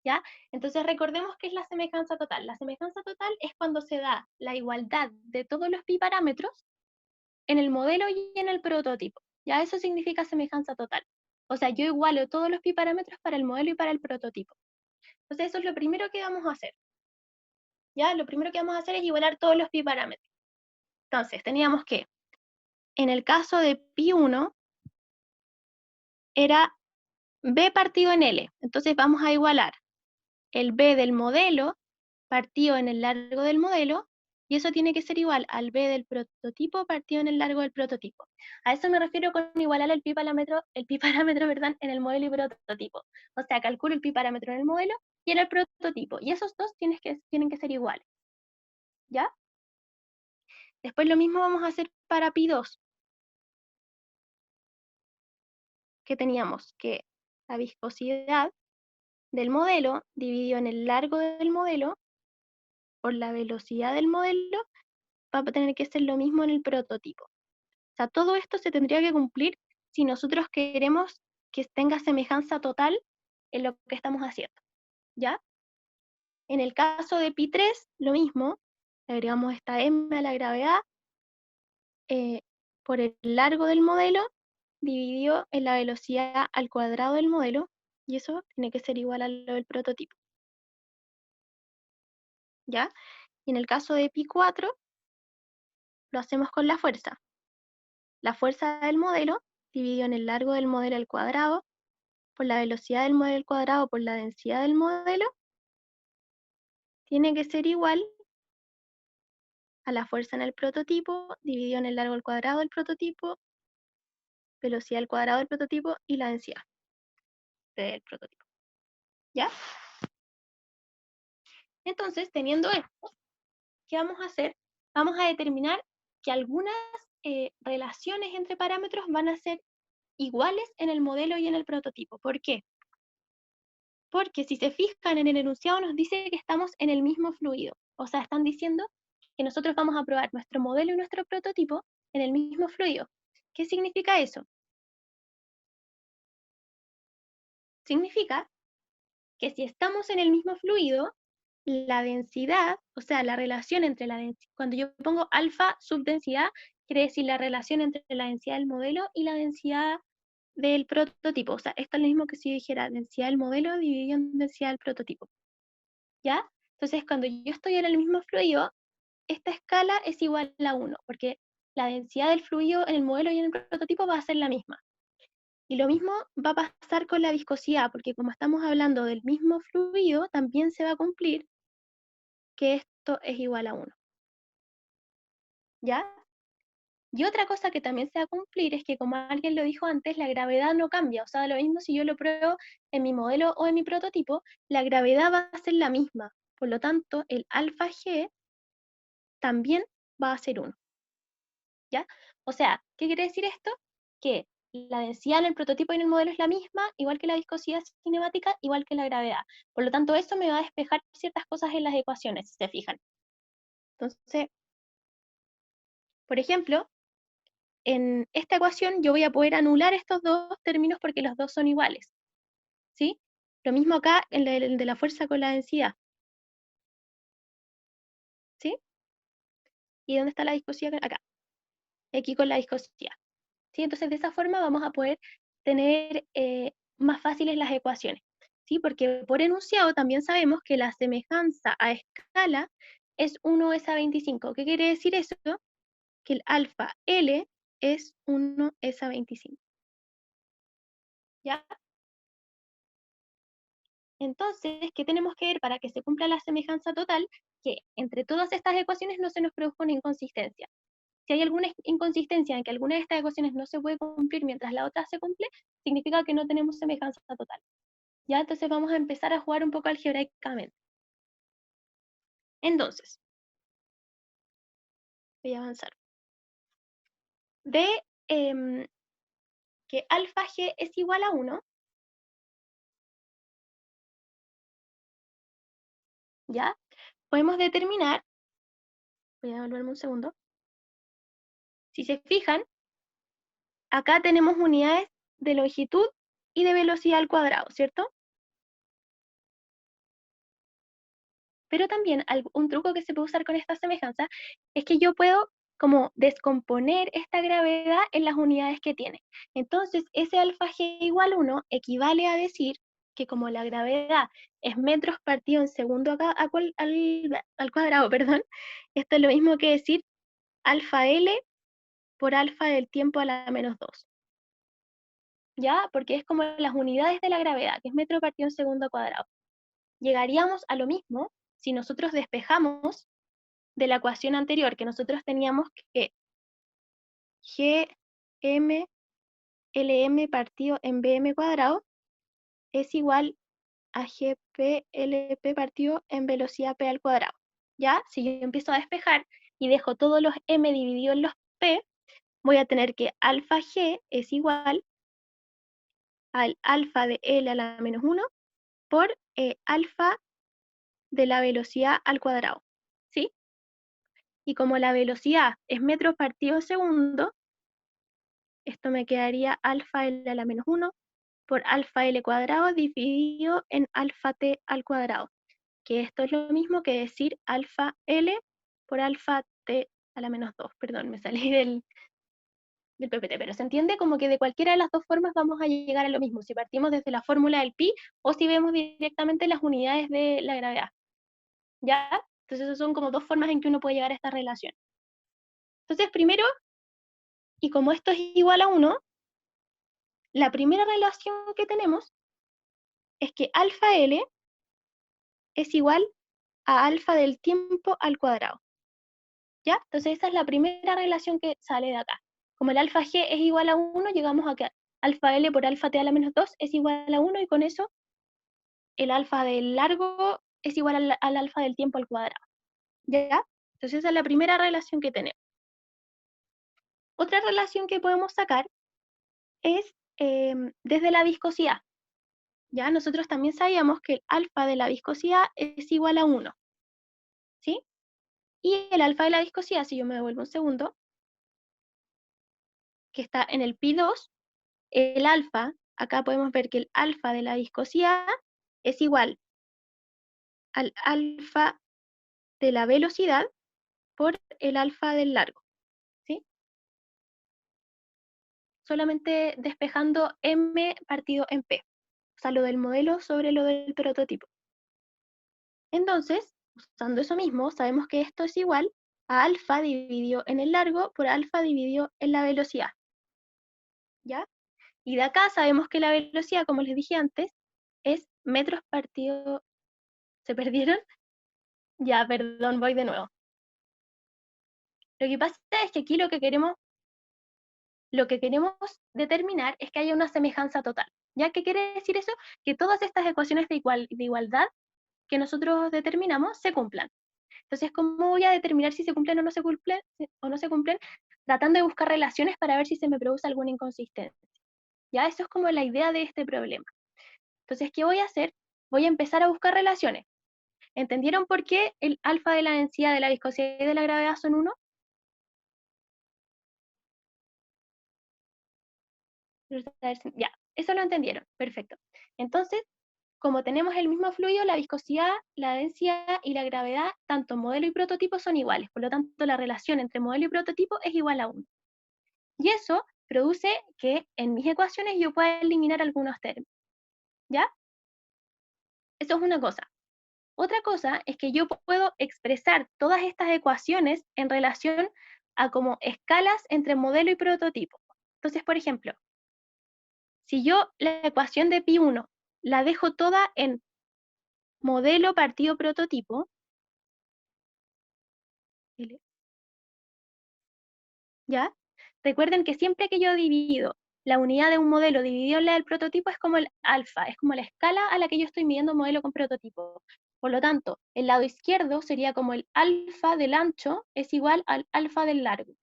¿Ya? Entonces recordemos qué es la semejanza total. La semejanza total es cuando se da la igualdad de todos los pi parámetros en el modelo y en el prototipo. ¿Ya? Eso significa semejanza total. O sea, yo igualo todos los pi parámetros para el modelo y para el prototipo. Entonces eso es lo primero que vamos a hacer. ¿Ya? Lo primero que vamos a hacer es igualar todos los pi parámetros. Entonces, teníamos que, en el caso de pi1, era b partido en L. Entonces vamos a igualar el b del modelo partido en el largo del modelo, y eso tiene que ser igual al b del prototipo partido en el largo del prototipo. A eso me refiero con igualar el pi parámetro, perdón, en el modelo y prototipo. O sea, calculo el pi parámetro en el modelo y en el prototipo, y esos dos tienen que ser iguales. ¿Ya? Después lo mismo vamos a hacer para pi2, que teníamos que la viscosidad del modelo dividido en el largo del modelo por la velocidad del modelo va a tener que ser lo mismo en el prototipo. O sea, todo esto se tendría que cumplir si nosotros queremos que tenga semejanza total en lo que estamos haciendo, ¿ya? En el caso de pi3, lo mismo, agregamos esta m a la gravedad por el largo del modelo dividido en la velocidad al cuadrado del modelo, y eso tiene que ser igual a lo del prototipo, ¿ya? Y en el caso de pi4, lo hacemos con la fuerza. La fuerza del modelo dividido en el largo del modelo al cuadrado por la velocidad del modelo al cuadrado por la densidad del modelo tiene que ser igual a la fuerza en el prototipo dividido en el largo al cuadrado del prototipo, velocidad al cuadrado del prototipo y la densidad del prototipo. ¿Ya? Entonces, teniendo esto, ¿qué vamos a hacer? Vamos a determinar que algunas relaciones entre parámetros van a ser iguales en el modelo y en el prototipo. ¿Por qué? Porque si se fijan en el enunciado nos dice que estamos en el mismo fluido. O sea, están diciendo que nosotros vamos a probar nuestro modelo y nuestro prototipo en el mismo fluido. ¿Qué significa eso? Significa que si estamos en el mismo fluido, la densidad, o sea, la relación entre la densidad, cuando yo pongo alfa subdensidad, quiere decir la relación entre la densidad del modelo y la densidad del prototipo. O sea, esto es lo mismo que si yo dijera densidad del modelo dividido en densidad del prototipo. ¿Ya? Entonces, cuando yo estoy en el mismo fluido, esta escala es igual a 1, porque la densidad del fluido en el modelo y en el prototipo va a ser la misma. Y lo mismo va a pasar con la viscosidad, porque como estamos hablando del mismo fluido, también se va a cumplir que esto es igual a 1. ¿Ya? Y otra cosa que también se va a cumplir es que, como alguien lo dijo antes, la gravedad no cambia. O sea, lo mismo si yo lo pruebo en mi modelo o en mi prototipo, la gravedad va a ser la misma. Por lo tanto, el alfa G también va a ser 1. ¿Ya? O sea, ¿qué quiere decir esto? Que la densidad en el prototipo y en el modelo es la misma, igual que la viscosidad cinemática, igual que la gravedad. Por lo tanto, eso me va a despejar ciertas cosas en las ecuaciones, si se fijan. Entonces, por ejemplo, en esta ecuación yo voy a poder anular estos dos términos porque los dos son iguales, ¿sí? Lo mismo acá en el de la fuerza con la densidad, ¿sí? ¿Y dónde está la viscosidad? Acá, aquí con la viscosidad, ¿sí? Entonces, de esa forma vamos a poder tener más fáciles las ecuaciones, ¿sí? Porque por enunciado también sabemos que la semejanza a escala es 1 es a 25. ¿Qué quiere decir eso? Que el alfa L es 1 es a 25. ¿Ya? Entonces, ¿qué tenemos que ver para que se cumpla la semejanza total? Que entre todas estas ecuaciones no se nos produzca una inconsistencia. Si hay alguna inconsistencia en que alguna de estas ecuaciones no se puede cumplir mientras la otra se cumple, significa que no tenemos semejanza total. Ya, entonces vamos a empezar a jugar un poco algebraicamente. Entonces, voy a avanzar. De que alfa G es igual a 1, ¿ya? Podemos determinar, voy a volverme un segundo, si se fijan, acá tenemos unidades de longitud y de velocidad al cuadrado, ¿cierto? Pero también un truco que se puede usar con esta semejanza es que yo puedo como descomponer esta gravedad en las unidades que tiene. Entonces, ese alfa G igual 1 equivale a decir que como la gravedad es metros partido en segundo al cuadrado, perdón, esto es lo mismo que decir alfa L por alfa del tiempo a la menos 2. ¿Ya? Porque es como las unidades de la gravedad, que es metro partido en segundo cuadrado. Llegaríamos a lo mismo si nosotros despejamos de la ecuación anterior, que nosotros teníamos que Gm Lm partido en Bm cuadrado es igual a Gp Lp partido en velocidad P al cuadrado. ¿Ya? Si yo empiezo a despejar y dejo todos los m divididos en los p, voy a tener que alfa g es igual al alfa de L a la menos 1 por alfa de la velocidad al cuadrado. ¿Sí? Y como la velocidad es metros partido segundo, esto me quedaría alfa L a la menos 1 por alfa L cuadrado dividido en alfa T al cuadrado, que esto es lo mismo que decir alfa L por alfa T a la menos 2. Perdón, me salí del PPT, pero se entiende como que de cualquiera de las dos formas vamos a llegar a lo mismo, si partimos desde la fórmula del pi o si vemos directamente las unidades de la gravedad. ¿Ya? Entonces esas son como dos formas en que uno puede llegar a esta relación. Entonces primero, y como esto es igual a 1, la primera relación que tenemos es que alfa L es igual a alfa del tiempo al cuadrado. ¿Ya? Entonces esa es la primera relación que sale de acá. Como el alfa G es igual a 1, llegamos a que alfa L por alfa T a la menos 2 es igual a 1 y con eso el alfa del largo es igual al alfa del tiempo al cuadrado. ¿Ya? Entonces esa es la primera relación que tenemos. Otra relación que podemos sacar es desde la viscosidad. Ya nosotros también sabíamos que el alfa de la viscosidad es igual a 1. ¿Sí? Y el alfa de la viscosidad, si yo me devuelvo un segundo, que está en el pi2, el alfa, acá podemos ver que el alfa de la viscosidad es igual al alfa de la velocidad por el alfa del largo. ¿Sí? Solamente despejando m partido en p. O sea, lo del modelo sobre lo del prototipo. Entonces, usando eso mismo, sabemos que esto es igual a alfa dividido en el largo por alfa dividido en la velocidad. ¿Ya? Y de acá sabemos que la velocidad, como les dije antes, es metros partido... ¿Se perdieron? Ya, perdón, voy de nuevo. Lo que pasa es que aquí lo que queremos determinar es que haya una semejanza total. ¿Ya? ¿Qué quiere decir eso? Que todas estas ecuaciones de igualdad que nosotros determinamos se cumplan. Entonces, ¿cómo voy a determinar si se cumplen o no se cumplen? Tratando de buscar relaciones para ver si se me produce alguna inconsistencia. ¿Ya? Eso es como la idea de este problema. Entonces, ¿qué voy a hacer? Voy a empezar a buscar relaciones. ¿Entendieron por qué el alfa de la densidad, de la viscosidad y de la gravedad son 1? Ya, eso lo entendieron. Perfecto. Entonces, como tenemos el mismo fluido, la viscosidad, la densidad y la gravedad, tanto modelo y prototipo son iguales. Por lo tanto, la relación entre modelo y prototipo es igual a 1. Y eso produce que en mis ecuaciones yo pueda eliminar algunos términos. ¿Ya? Eso es una cosa. Otra cosa es que yo puedo expresar todas estas ecuaciones en relación a como escalas entre modelo y prototipo. Entonces, por ejemplo, si yo la ecuación de pi1 la dejo toda en modelo partido prototipo, ¿ya? Recuerden que siempre que yo divido la unidad de un modelo dividido en la del prototipo es como el alfa, es como la escala a la que yo estoy midiendo modelo con prototipo. Por lo tanto, el lado izquierdo sería como el alfa del ancho es igual al alfa del largo.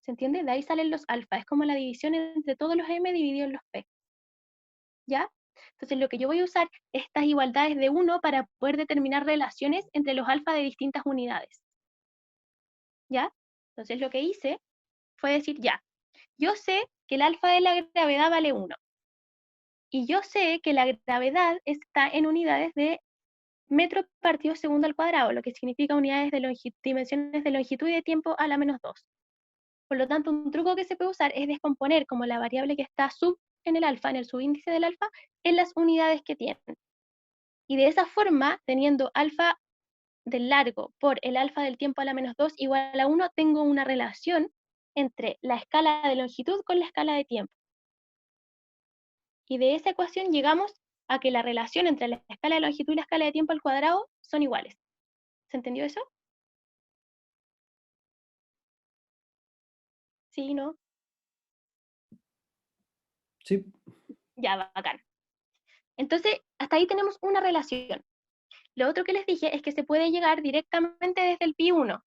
¿Se entiende? De ahí salen los alfa, es como la división entre todos los m dividido en los p. ¿Ya? Entonces lo que yo voy a usar es estas igualdades de 1 para poder determinar relaciones entre los alfa de distintas unidades. ¿Ya? Entonces lo que hice fue decir, ya, yo sé que el alfa de la gravedad vale 1. Y yo sé que la gravedad está en unidades de metro partido segundo al cuadrado, lo que significa unidades de dimensiones de longitud y de tiempo a la menos 2. Por lo tanto, un truco que se puede usar es descomponer como la variable que está en el alfa, en el subíndice del alfa, en las unidades que tienen. Y de esa forma, teniendo alfa del largo por el alfa del tiempo a la menos 2 igual a 1, tengo una relación entre la escala de longitud con la escala de tiempo. Y de esa ecuación llegamos a que la relación entre la escala de longitud y la escala de tiempo al cuadrado son iguales. ¿Se entendió eso? Sí, ¿no? Sí. Ya, bacán. Entonces, hasta ahí tenemos una relación. Lo otro que les dije es que se puede llegar directamente desde el pi1.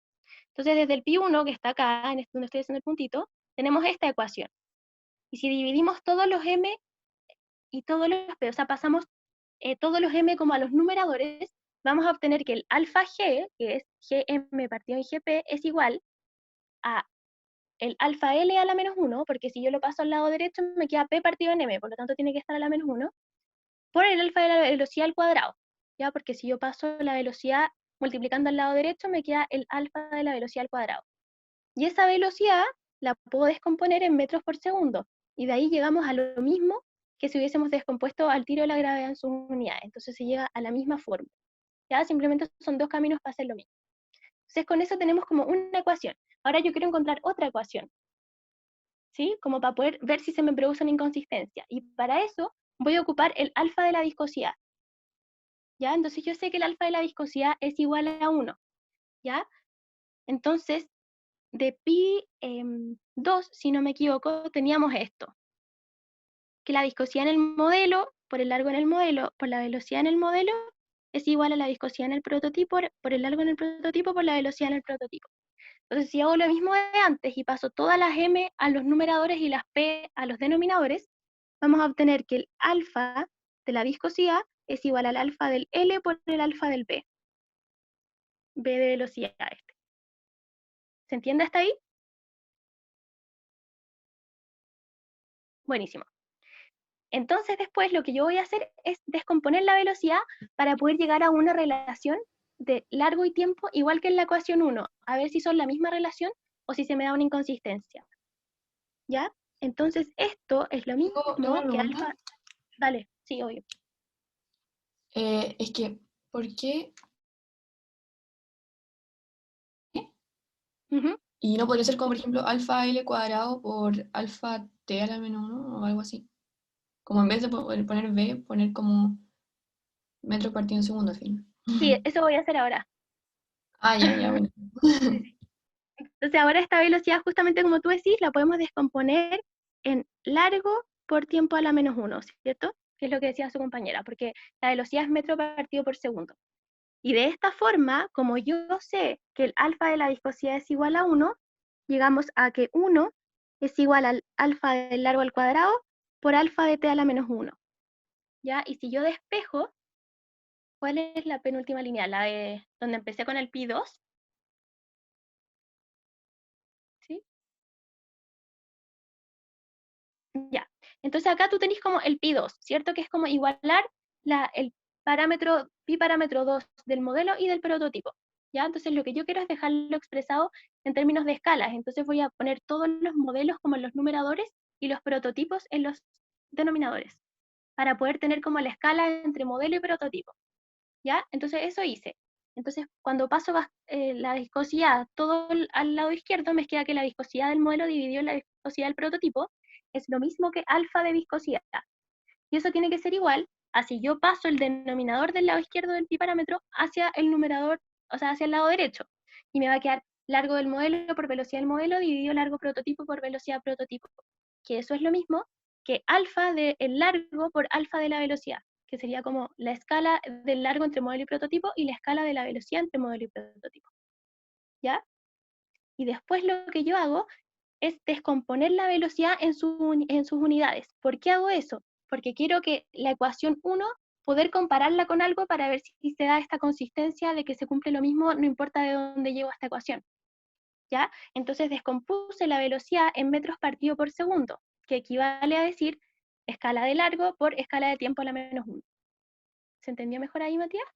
Entonces, desde el pi1, que está acá, en donde estoy haciendo el puntito, tenemos esta ecuación. Y si dividimos todos los m y todos los p, o sea, pasamos todos los m como a los numeradores, vamos a obtener que el alfa g, que es gm partido en gp, es igual a el alfa L a la menos 1, porque si yo lo paso al lado derecho me queda P partido en M, por lo tanto tiene que estar a la menos 1, por el alfa de la velocidad al cuadrado, ¿ya? Porque si yo paso la velocidad multiplicando al lado derecho me queda el alfa de la velocidad al cuadrado. Y esa velocidad la puedo descomponer en metros por segundo, y de ahí llegamos a lo mismo que si hubiésemos descompuesto al tiro de la gravedad en sus unidades, entonces se llega a la misma forma, ¿ya? Simplemente son dos caminos para hacer lo mismo. Entonces con eso tenemos como una ecuación. Ahora yo quiero encontrar otra ecuación. ¿Sí? Como para poder ver si se me produce una inconsistencia. Y para eso voy a ocupar el alfa de la viscosidad. ¿Ya? Entonces yo sé que el alfa de la viscosidad es igual a 1. ¿Ya? Entonces, de pi 2, si no me equivoco, teníamos esto. Que la viscosidad en el modelo, por el largo en el modelo, por la velocidad en el modelo, es igual a la viscosidad en el prototipo, por el largo en el prototipo, por la velocidad en el prototipo. Entonces, si hago lo mismo de antes y paso todas las m a los numeradores y las p a los denominadores, vamos a obtener que el alfa de la viscosidad es igual al alfa del L por el alfa del B. B de velocidad este. ¿Se entiende hasta ahí? Buenísimo. Entonces después lo que yo voy a hacer es descomponer la velocidad para poder llegar a una relación de largo y tiempo igual que en la ecuación 1, a ver si son la misma relación o si se me da una inconsistencia. ¿Ya? Entonces esto es lo mismo Tengo una que pregunta. alfa... Dale, sí, obvio. Es que, ¿por qué? Ujú. Y no podría ser como, por ejemplo, alfa L cuadrado por alfa T a la menos 1 o algo así. Como en vez de poner B, poner como metro partido en segundo al final. Sí, eso voy a hacer ahora. Ah, ya, ya, bueno. Sí, sí. Entonces ahora esta velocidad, justamente como tú decís, la podemos descomponer en largo por tiempo a la menos 1, ¿cierto? Que es lo que decía su compañera, porque la velocidad es metro partido por segundo. Y de esta forma, como yo sé que el alfa de la viscosidad es igual a 1, llegamos a que 1 es igual al alfa del largo al cuadrado por alfa de t a la menos 1. ¿Ya? Y si yo despejo, ¿cuál es la penúltima línea? La de donde empecé con el pi2, ¿sí? Ya. Entonces acá tú tenés como el pi2, ¿cierto? Que es como igualar el parámetro, pi parámetro 2 del modelo y del prototipo. ¿Ya? Entonces lo que yo quiero es dejarlo expresado en términos de escalas. Entonces voy a poner todos los modelos como en los numeradores y los prototipos en los denominadores, para poder tener como la escala entre modelo y prototipo. ¿Ya? Entonces eso hice. Entonces cuando paso la viscosidad todo al lado izquierdo, me queda que la viscosidad del modelo dividido en la viscosidad del prototipo es lo mismo que alfa de viscosidad. Y eso tiene que ser igual a si yo paso el denominador del lado izquierdo del pi parámetro hacia el numerador, o sea, hacia el lado derecho. Y me va a quedar largo del modelo por velocidad del modelo dividido largo prototipo por velocidad prototipo. Que eso es lo mismo que alfa del largo por alfa de la velocidad, que sería como la escala del largo entre modelo y prototipo y la escala de la velocidad entre modelo y prototipo. ¿Ya? Y después lo que yo hago es descomponer la velocidad en sus unidades. ¿Por qué hago eso? Porque quiero que la ecuación 1, poder compararla con algo para ver si se da esta consistencia de que se cumple lo mismo, no importa de dónde llego a esta ecuación. ¿Ya? Entonces descompuse la velocidad en metros partido por segundo, que equivale a decir escala de largo por escala de tiempo a la menos 1. ¿Se entendió mejor ahí, Matías?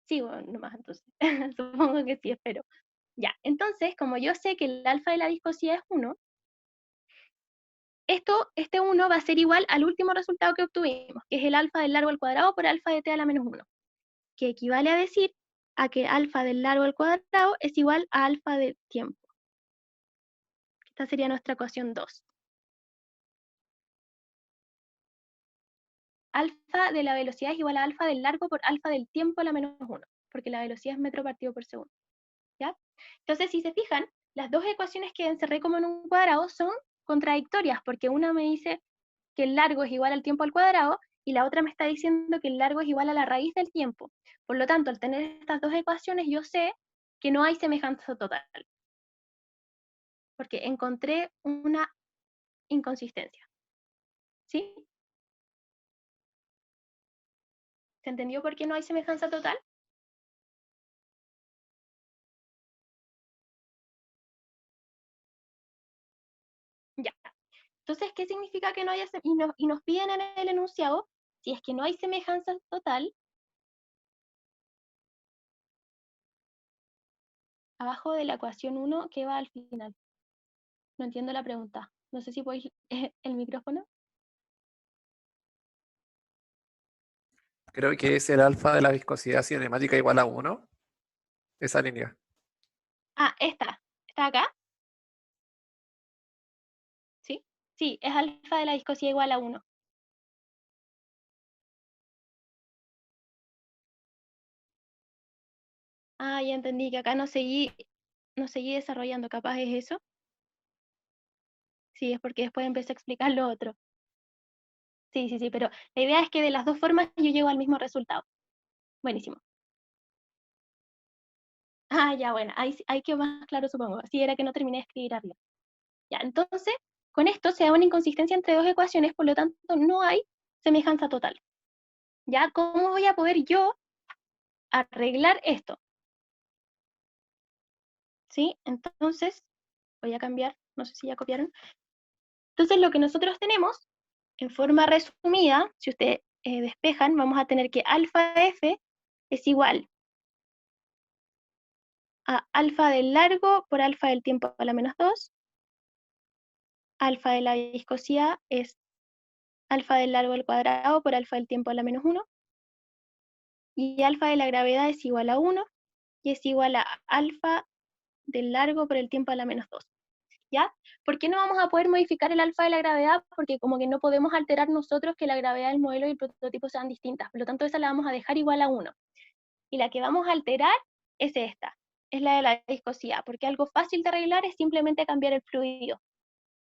Sí, bueno, nomás entonces. Supongo que sí, espero. Ya, entonces, como yo sé que el alfa de la viscosidad es 1, este 1 va a ser igual al último resultado que obtuvimos, que es el alfa del largo al cuadrado por alfa de t a la menos 1, que equivale a decir a que alfa del largo al cuadrado es igual a alfa del tiempo. Esta sería nuestra ecuación 2. Alfa de la velocidad es igual a alfa del largo por alfa del tiempo a la menos 1, porque la velocidad es metro partido por segundo. ¿Ya? Entonces, si se fijan, las dos ecuaciones que encerré como en un cuadrado son contradictorias, porque una me dice que el largo es igual al tiempo al cuadrado, y la otra me está diciendo que el largo es igual a la raíz del tiempo. Por lo tanto, al tener estas dos ecuaciones, yo sé que no hay semejanza total, porque encontré una inconsistencia. ¿Sí? ¿Se entendió por qué no hay semejanza total? Ya. Entonces, ¿qué significa que no haya y nos piden en el enunciado, si es que no hay semejanza total, abajo de la ecuación 1, ¿qué va al final? No entiendo la pregunta. No sé si podéis el micrófono. Creo que es el alfa de la viscosidad cinemática igual a 1, esa línea. Ah, esta. ¿Está acá? ¿Sí? Sí, es alfa de la viscosidad igual a 1. Ah, ya entendí que acá no seguí desarrollando. Capaz es eso. Sí, es porque después empecé a explicar lo otro. Sí, sí, sí, pero la idea es que de las dos formas yo llego al mismo resultado. Buenísimo. Ah, ya, bueno, ahí quedó más claro, supongo. Así era que no terminé de escribir arriba. Ya, entonces, con esto se da una inconsistencia entre dos ecuaciones, por lo tanto, no hay semejanza total. ¿Ya? ¿Cómo voy a poder yo arreglar esto? ¿Sí? Entonces, voy a cambiar, no sé si ya copiaron. Entonces, lo que nosotros tenemos, en forma resumida, si ustedes despejan, vamos a tener que alfa de f es igual a alfa del largo por alfa del tiempo a la menos 2, alfa de la viscosidad es alfa del largo al cuadrado por alfa del tiempo a la menos 1, y alfa de la gravedad es igual a 1, y es igual a alfa del largo por el tiempo a la menos 2. ¿ya? ¿Por qué no vamos a poder modificar el alfa de la gravedad? Porque como que no podemos alterar nosotros que la gravedad del modelo y el prototipo sean distintas, por lo tanto esa la vamos a dejar igual a 1. Y la que vamos a alterar es esta, es la de la viscosidad, porque algo fácil de arreglar es simplemente cambiar el fluido,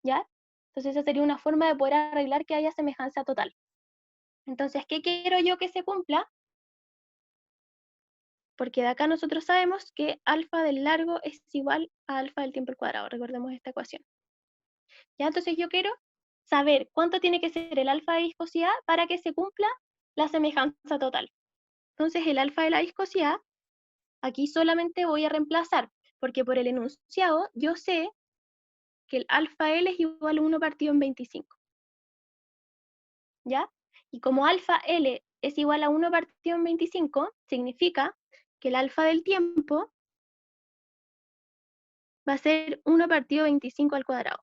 ¿ya? Entonces esa sería una forma de poder arreglar que haya semejanza total. Entonces, ¿qué quiero yo que se cumpla? Porque de acá nosotros sabemos que alfa del largo es igual a alfa del tiempo al cuadrado, recordemos esta ecuación. ¿Ya? Entonces yo quiero saber cuánto tiene que ser el alfa de viscosidad para que se cumpla la semejanza total. Entonces el alfa de la viscosidad, aquí solamente voy a reemplazar, porque por el enunciado yo sé que el alfa L es igual a 1 partido en 25. ¿Ya? Y como alfa L es igual a 1 partido en 25, significa que el alfa del tiempo va a ser 1 partido 25 al cuadrado.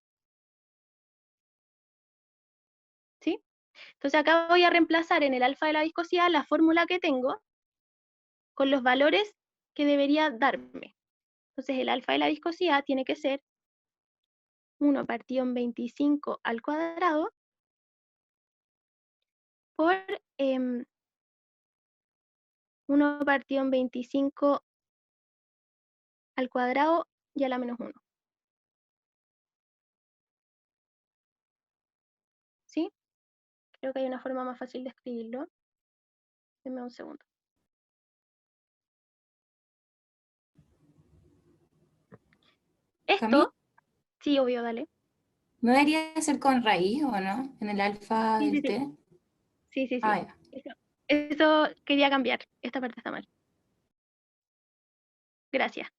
¿Sí? Entonces acá voy a reemplazar en el alfa de la viscosidad la fórmula que tengo con los valores que debería darme. Entonces el alfa de la viscosidad tiene que ser 1 partido en 25 al cuadrado por 1 partido en 25 al cuadrado y a la menos 1. ¿Sí? Creo que hay una forma más fácil de escribirlo. Denme un segundo. Camila, Esto, sí, obvio, dale. ¿no debería ser con raíz o no? En el alfa Sí, sí, del sí. t. Sí, sí, Ah, sí. ya. Eso quería cambiar. Esta parte está mal. Gracias.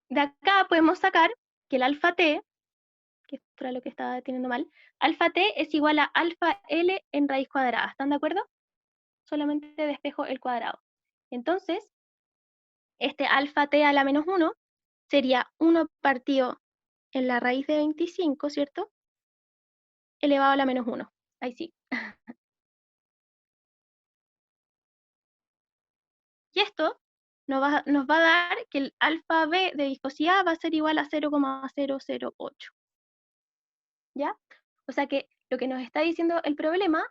De acá podemos sacar que el alfa t, que esto era lo que estaba teniendo mal, alfa t es igual a alfa L en raíz cuadrada. ¿Están de acuerdo? Solamente despejo el cuadrado. Entonces, este alfa t a la menos 1 sería 1 partido en la raíz de 25, ¿cierto? Elevado a la menos 1. Ahí sí. Y esto nos va a dar que el alfa b de viscosidad va a ser igual a 0,008. ¿Ya? O sea que lo que nos está diciendo el problema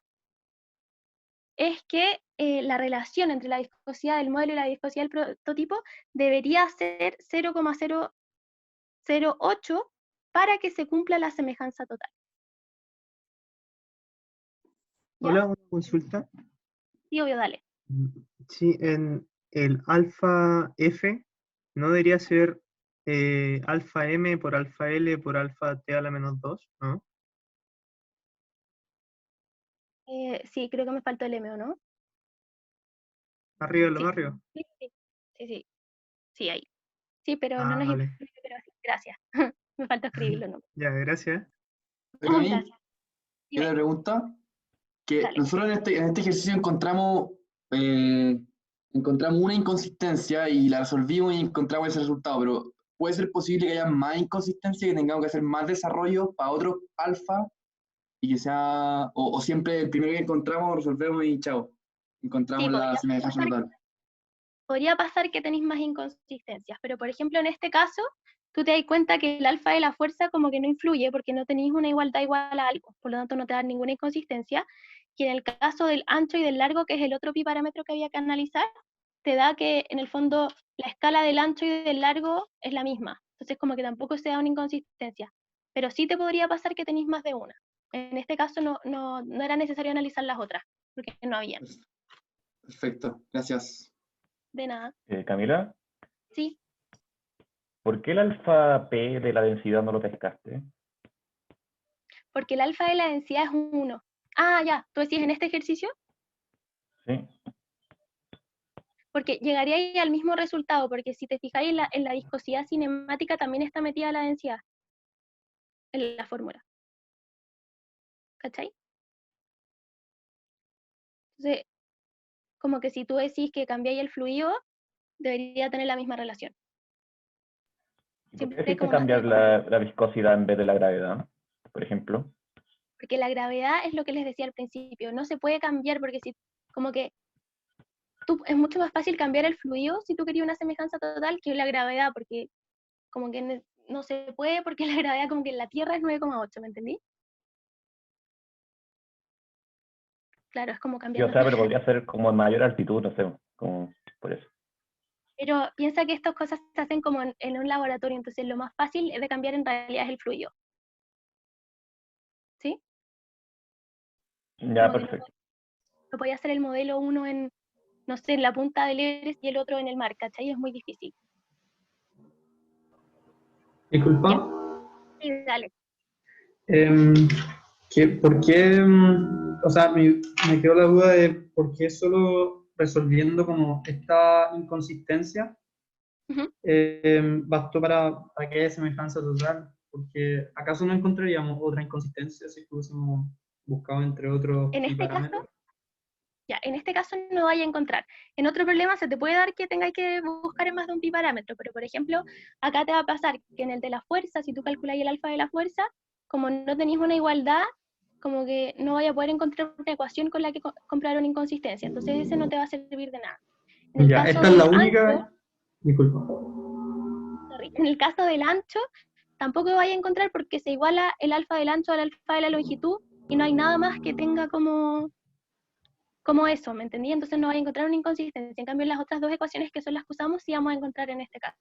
es que la relación entre la viscosidad del modelo y la viscosidad del prototipo debería ser 0,008 para que se cumpla la semejanza total. ¿Ya? Hola, una consulta. Sí, obvio, dale. Sí, en el alfa F no debería ser alfa M por alfa L por alfa T a la menos 2, ¿no? Sí, creo que me faltó el M, ¿o no? Arriba, lo Sí, más arriba. sí, sí, sí, sí, sí, ahí. Sí, pero no Ah, nos vale. importa, pero sí, gracias. Me faltó escribirlo, ¿no? Ya, gracias. Pero a mí, Gracias. yo Dime, le pregunta que dale. nosotros en este ejercicio eh, encontramos una inconsistencia y la resolvimos y encontramos ese resultado, pero ¿puede ser posible que haya más inconsistencia, que tengamos que hacer más desarrollo para otro alfa y que sea, o siempre el primero que encontramos resolvemos y chao, Sí, encontramos la semejanza total? podría pasar que tenéis más inconsistencias, pero por ejemplo en este caso, tú te das cuenta que el alfa de la fuerza como que no influye porque no tenéis una igualdad igual a algo, por lo tanto no te da ninguna inconsistencia, y en el caso del ancho y del largo, que es el otro pi parámetro que había que analizar, te da que en el fondo la escala del ancho y del largo es la misma, entonces como que tampoco se da una inconsistencia, pero sí te podría pasar que tenéis más de una. En este caso no era necesario analizar las otras, porque no había. Perfecto, gracias. De nada. Camila, Sí. ¿por qué el alfa P de la densidad no lo pescaste? Porque el alfa de la densidad es 1. Ah, ya, tú decís en este ejercicio, ¿Sí? porque llegaría ahí al mismo resultado, porque si te fijáis en la viscosidad cinemática también está metida la densidad en la fórmula. ¿Cachai? Entonces, como que si tú decís que cambiáis el fluido, debería tener la misma relación. ¿Y por qué Siempre hay decidiste como una cambiar la viscosidad en vez de la gravedad, por ejemplo? porque la gravedad es lo que les decía al principio, no se puede cambiar porque si, como que es mucho más fácil cambiar el fluido si tú querías una semejanza total que la gravedad, porque como que no se puede porque la gravedad como que en la Tierra es 9,8, ¿me entendí? Claro, es como Sí, cambiar o los sea, pero podría ser como en mayor altitud, no sé, como por eso. Pero piensa que estas cosas se hacen como en un laboratorio, entonces lo más fácil de cambiar en realidad es el fluido. ¿Sí? Ya, Como que perfecto. no podía hacer el modelo uno en, no sé, en la punta del Everest y el otro en el mar, ¿cachai? Es muy difícil. Disculpa. Sí, dale. Em, ¿Por qué, o sea, me quedó la duda de por qué solo resolviendo como esta inconsistencia Ujú. bastó para que haya semejanza total? Porque ¿acaso no encontraríamos otra inconsistencia si hubiésemos buscado entre otros En pi este parámetros? caso, ya, en este caso no vaya a encontrar. En otro problema se te puede dar que tengáis que buscar en más de un pi parámetro, pero por ejemplo, acá te va a pasar que en el de la fuerza, si tú calculáis el alfa de la fuerza, como no tenéis una igualdad, como que no vaya a poder encontrar una ecuación con la que comprar una inconsistencia. Entonces ese no te va a servir de nada. En el Ya, caso esta es la del ancho, única. Disculpa. en el caso del ancho, tampoco vaya a encontrar porque se iguala el alfa del ancho al alfa de la longitud y no hay nada más que tenga como eso, ¿me entendí? Entonces no vaya a encontrar una inconsistencia. En cambio, en las otras dos ecuaciones que son las que usamos, sí vamos a encontrar en este caso.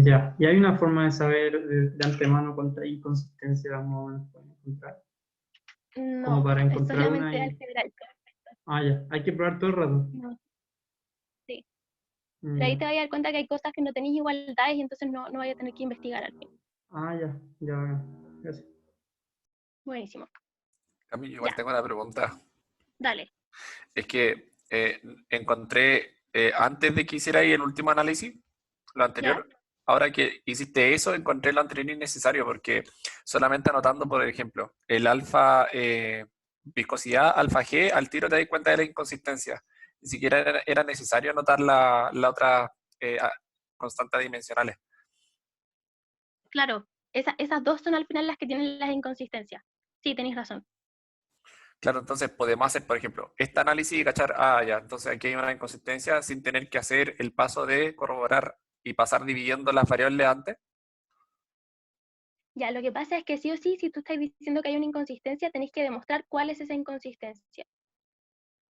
Ya, y hay una forma de saber de antemano cuánta inconsistencia vamos a encontrar. Como No, para es encontrar una solamente y. algebraico. Ah, ya, hay que probar todo el rato. No, sí. Pero ahí te vas a dar cuenta que hay cosas que no tenéis igualdades y entonces no vaya a tener que investigar al fin. Ah, ya, ya, gracias. Buenísimo. Camilo, igual Ya, tengo una pregunta. dale. Es que encontré, antes de que hiciera ahí el último análisis, lo ¿Ya? anterior, ahora que hiciste eso, encontré lo anterior innecesario, porque solamente anotando, por ejemplo, el alfa, viscosidad alfa G, al tiro te das cuenta de la inconsistencia. Ni siquiera era necesario anotar la otra constantes dimensionales. Claro, esas dos son al final las que tienen las inconsistencias. Sí, tenéis razón. Claro, entonces podemos hacer, por ejemplo, este análisis y cachar, ah, ya, entonces aquí hay una inconsistencia sin tener que hacer el paso de corroborar y pasar dividiendo las variables antes. Ya, lo que pasa es que sí o sí, si tú estás diciendo que hay una inconsistencia, tenéis que demostrar cuál es esa inconsistencia.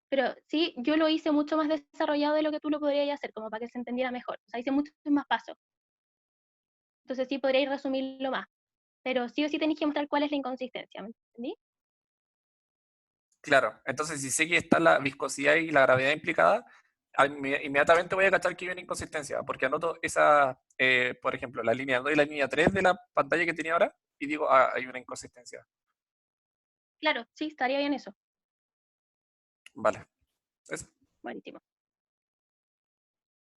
Pero sí, yo lo hice mucho más desarrollado de lo que tú lo podrías hacer, como para que se entendiera mejor. O sea, hice muchos más pasos. Entonces sí podríais resumirlo más. Pero sí o sí tenéis que mostrar cuál es la inconsistencia, ¿me entendí? Claro, entonces si sé que está la viscosidad y la gravedad implicada, inmediatamente voy a cachar que hay una inconsistencia, porque anoto esa, por ejemplo, la línea 2 y la línea 3 de la pantalla que tenía ahora y digo, ah, hay una inconsistencia. Claro, sí, estaría bien eso. Vale. Eso. Buenísimo.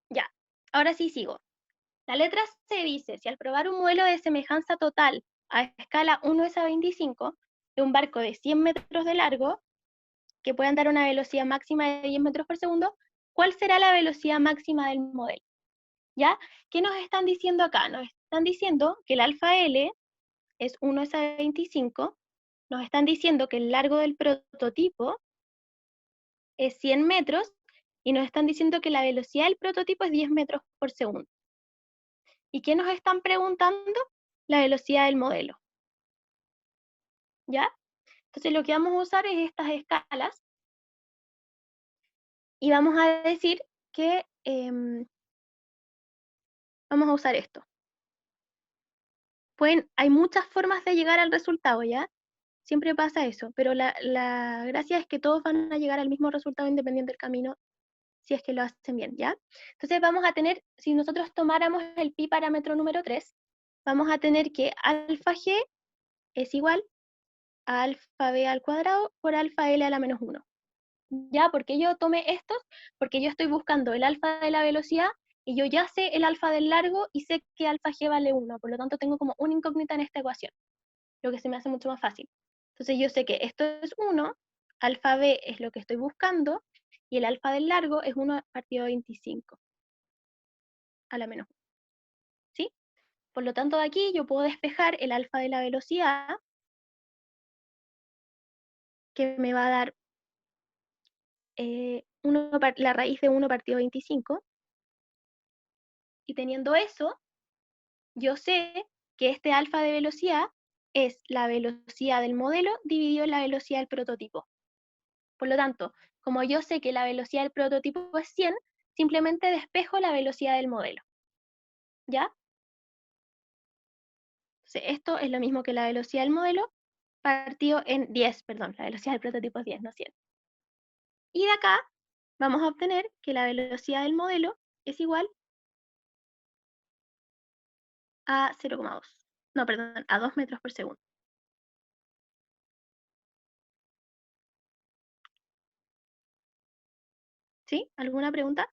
Ya, ahora sí sigo. La letra C dice, si al probar un modelo de semejanza total a escala 1:25 de un barco de 100 metros de largo, que puedan dar una velocidad máxima de 10 metros por segundo, ¿cuál será la velocidad máxima del modelo? ¿Ya? ¿Qué nos están diciendo acá? Nos están diciendo que el alfa L es 1:25, nos están diciendo que el largo del prototipo es 100 metros y nos están diciendo que la velocidad del prototipo es 10 metros por segundo. ¿Y qué nos están preguntando? La velocidad del modelo. ¿Ya? Entonces lo que vamos a usar es estas escalas y vamos a decir que vamos a usar esto. Hay muchas formas de llegar al resultado, ¿ya? Siempre pasa eso, pero la gracia es que todos van a llegar al mismo resultado independiente del camino si es que lo hacen bien, ¿ya? Entonces vamos a tener, si nosotros tomáramos el pi parámetro número 3, vamos a tener que alfa g es igual a alfa b al cuadrado por alfa l a la menos 1. ¿Ya? Porque yo tomé estos, porque yo estoy buscando el alfa de la velocidad y yo ya sé el alfa del largo y sé que alfa g vale 1, por lo tanto tengo como una incógnita en esta ecuación, lo que se me hace mucho más fácil. Entonces yo sé que esto es 1, alfa b es lo que estoy buscando, y el alfa del largo es 1 partido 25 a la menos 1. ¿Sí? Por lo tanto, de aquí yo puedo despejar el alfa de la velocidad, que me va a dar la raíz de 1 partido 25, y teniendo eso, yo sé que este alfa de velocidad es la velocidad del modelo dividido en la velocidad del prototipo. Por lo tanto, como yo sé que la velocidad del prototipo es 100, simplemente despejo la velocidad del modelo. ¿Ya? Entonces, esto es lo mismo que la velocidad del modelo partido en 10, perdón, la velocidad del prototipo es 10, no 100. Y de acá vamos a obtener que la velocidad del modelo es igual a 0,2. No, perdón, a 2 metros por segundo. ¿Sí? ¿Alguna pregunta?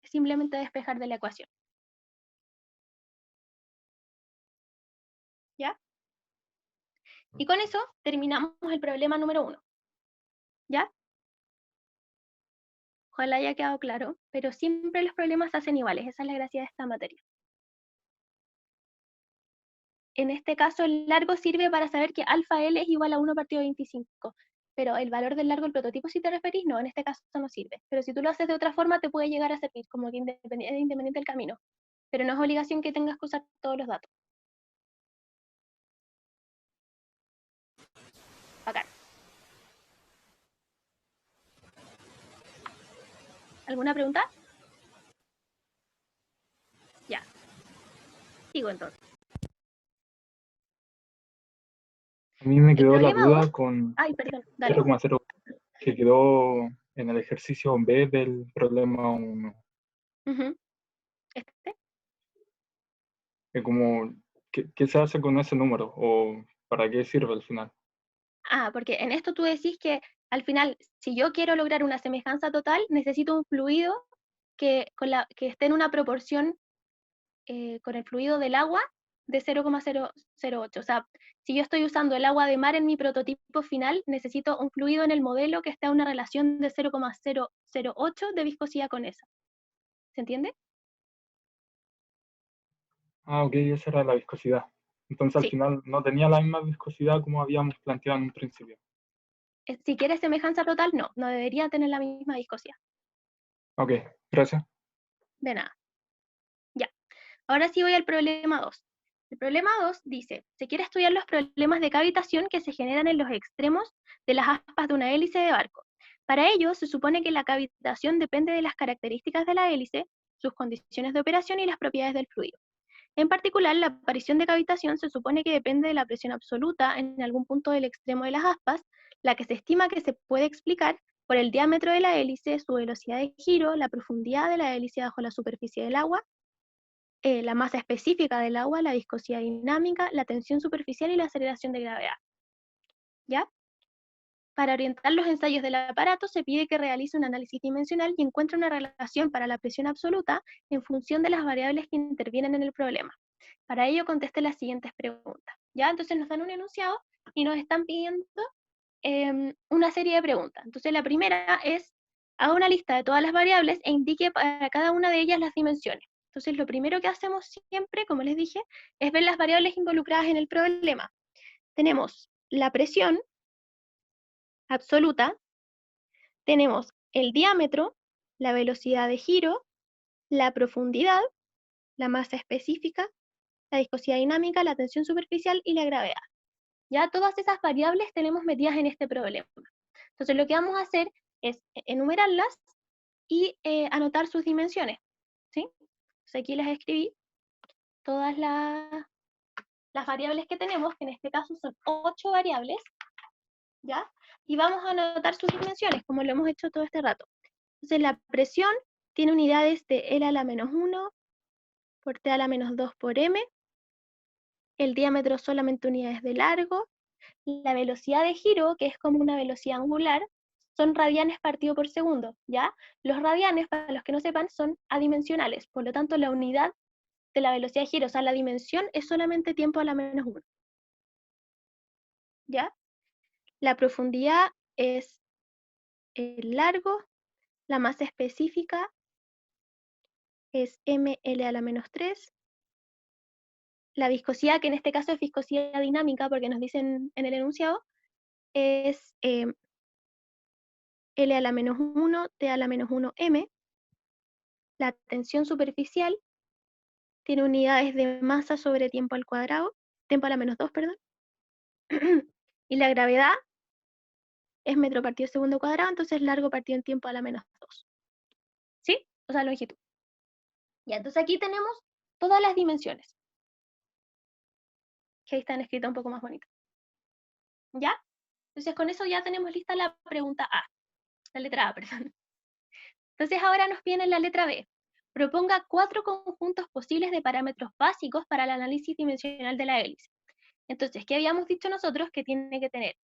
Es simplemente despejar de la ecuación. ¿Ya? Y con eso terminamos el problema número 1. ¿Ya? Ojalá haya quedado claro, pero siempre los problemas se hacen iguales. Esa es la gracia de esta materia. En este caso, el largo sirve para saber que alfa L es igual a 1 partido 25. Pero el valor del largo del prototipo, si te referís, no, en este caso no sirve. Pero si tú lo haces de otra forma, te puede llegar a servir, como que independiente del camino. Pero no es obligación que tengas que usar todos los datos. Acá. ¿Alguna pregunta? Ya. Sigo entonces. A mí me El quedó la problema duda 2. con Ay, perdón, dale. 0,0 que quedó en el ejercicio B del problema 1. Ujú. Este. Como, ¿qué se hace con ese número? ¿O para qué sirve al final? Ah, porque en esto tú decís que al final, si yo quiero lograr una semejanza total, necesito un fluido que esté en una proporción con el fluido del agua de 0,008. O sea, si yo estoy usando el agua de mar en mi prototipo final, necesito un fluido en el modelo que esté a una relación de 0,008 de viscosidad con esa. ¿Se entiende? Ah, ok, esa era la viscosidad. Entonces al Sí. final no tenía la misma viscosidad como habíamos planteado en un principio. Si quieres semejanza total, no debería tener la misma viscosidad. Ok, gracias. De nada. Ya. Ahora sí voy al problema 2. El problema 2 dice, se quiere estudiar los problemas de cavitación que se generan en los extremos de las aspas de una hélice de barco. Para ello, se supone que la cavitación depende de las características de la hélice, sus condiciones de operación y las propiedades del fluido. En particular, la aparición de cavitación se supone que depende de la presión absoluta en algún punto del extremo de las aspas, la que se estima que se puede explicar por el diámetro de la hélice, su velocidad de giro, la profundidad de la hélice bajo la superficie del agua, la masa específica del agua, la viscosidad dinámica, la tensión superficial y la aceleración de gravedad. ¿Ya? Para orientar los ensayos del aparato se pide que realice un análisis dimensional y encuentre una relación para la presión absoluta en función de las variables que intervienen en el problema. Para ello conteste las siguientes preguntas. ¿Ya? Entonces nos dan un enunciado y nos están pidiendo una serie de preguntas. Entonces la primera es, haga una lista de todas las variables e indique para cada una de ellas las dimensiones. Entonces lo primero que hacemos siempre, como les dije, es ver las variables involucradas en el problema. Tenemos la presión absoluta, tenemos el diámetro, la velocidad de giro, la profundidad, la masa específica, la viscosidad dinámica, la tensión superficial y la gravedad. Ya todas esas variables tenemos metidas en este problema. Entonces lo que vamos a hacer es enumerarlas y anotar sus dimensiones. ¿Sí? Entonces aquí las escribí, todas las variables que tenemos, que en este caso son 8 variables, ¿ya? Y vamos a anotar sus dimensiones, como lo hemos hecho todo este rato. Entonces la presión tiene unidades de L a la menos 1 por T a la menos 2 por M, el diámetro solamente unidades de largo, la velocidad de giro, que es como una velocidad angular, son radianes partido por segundo, ¿ya? Los radianes, para los que no sepan, son adimensionales, por lo tanto la unidad de la velocidad de giro, o sea, la dimensión es solamente tiempo a la menos 1, ¿ya? La profundidad es el largo, la masa específica es ml a la menos 3, la viscosidad, que en este caso es viscosidad dinámica, porque nos dicen en el enunciado, es L a la menos 1, T a la menos 1, M, La tensión superficial tiene unidades de masa sobre tiempo al cuadrado, tiempo a la menos 2, perdón. Y la gravedad es metro partido segundo cuadrado, entonces largo partido en tiempo a la menos 2. ¿Sí? O sea, longitud. Ya, entonces aquí tenemos todas las dimensiones, que ahí están escritas un poco más bonitas. ¿Ya? Entonces con eso ya tenemos lista la pregunta A, la letra A, perdón. Entonces ahora nos viene la letra B. Proponga 4 conjuntos posibles de parámetros básicos para el análisis dimensional de la hélice. Entonces, ¿qué habíamos dicho nosotros? Que tiene que tener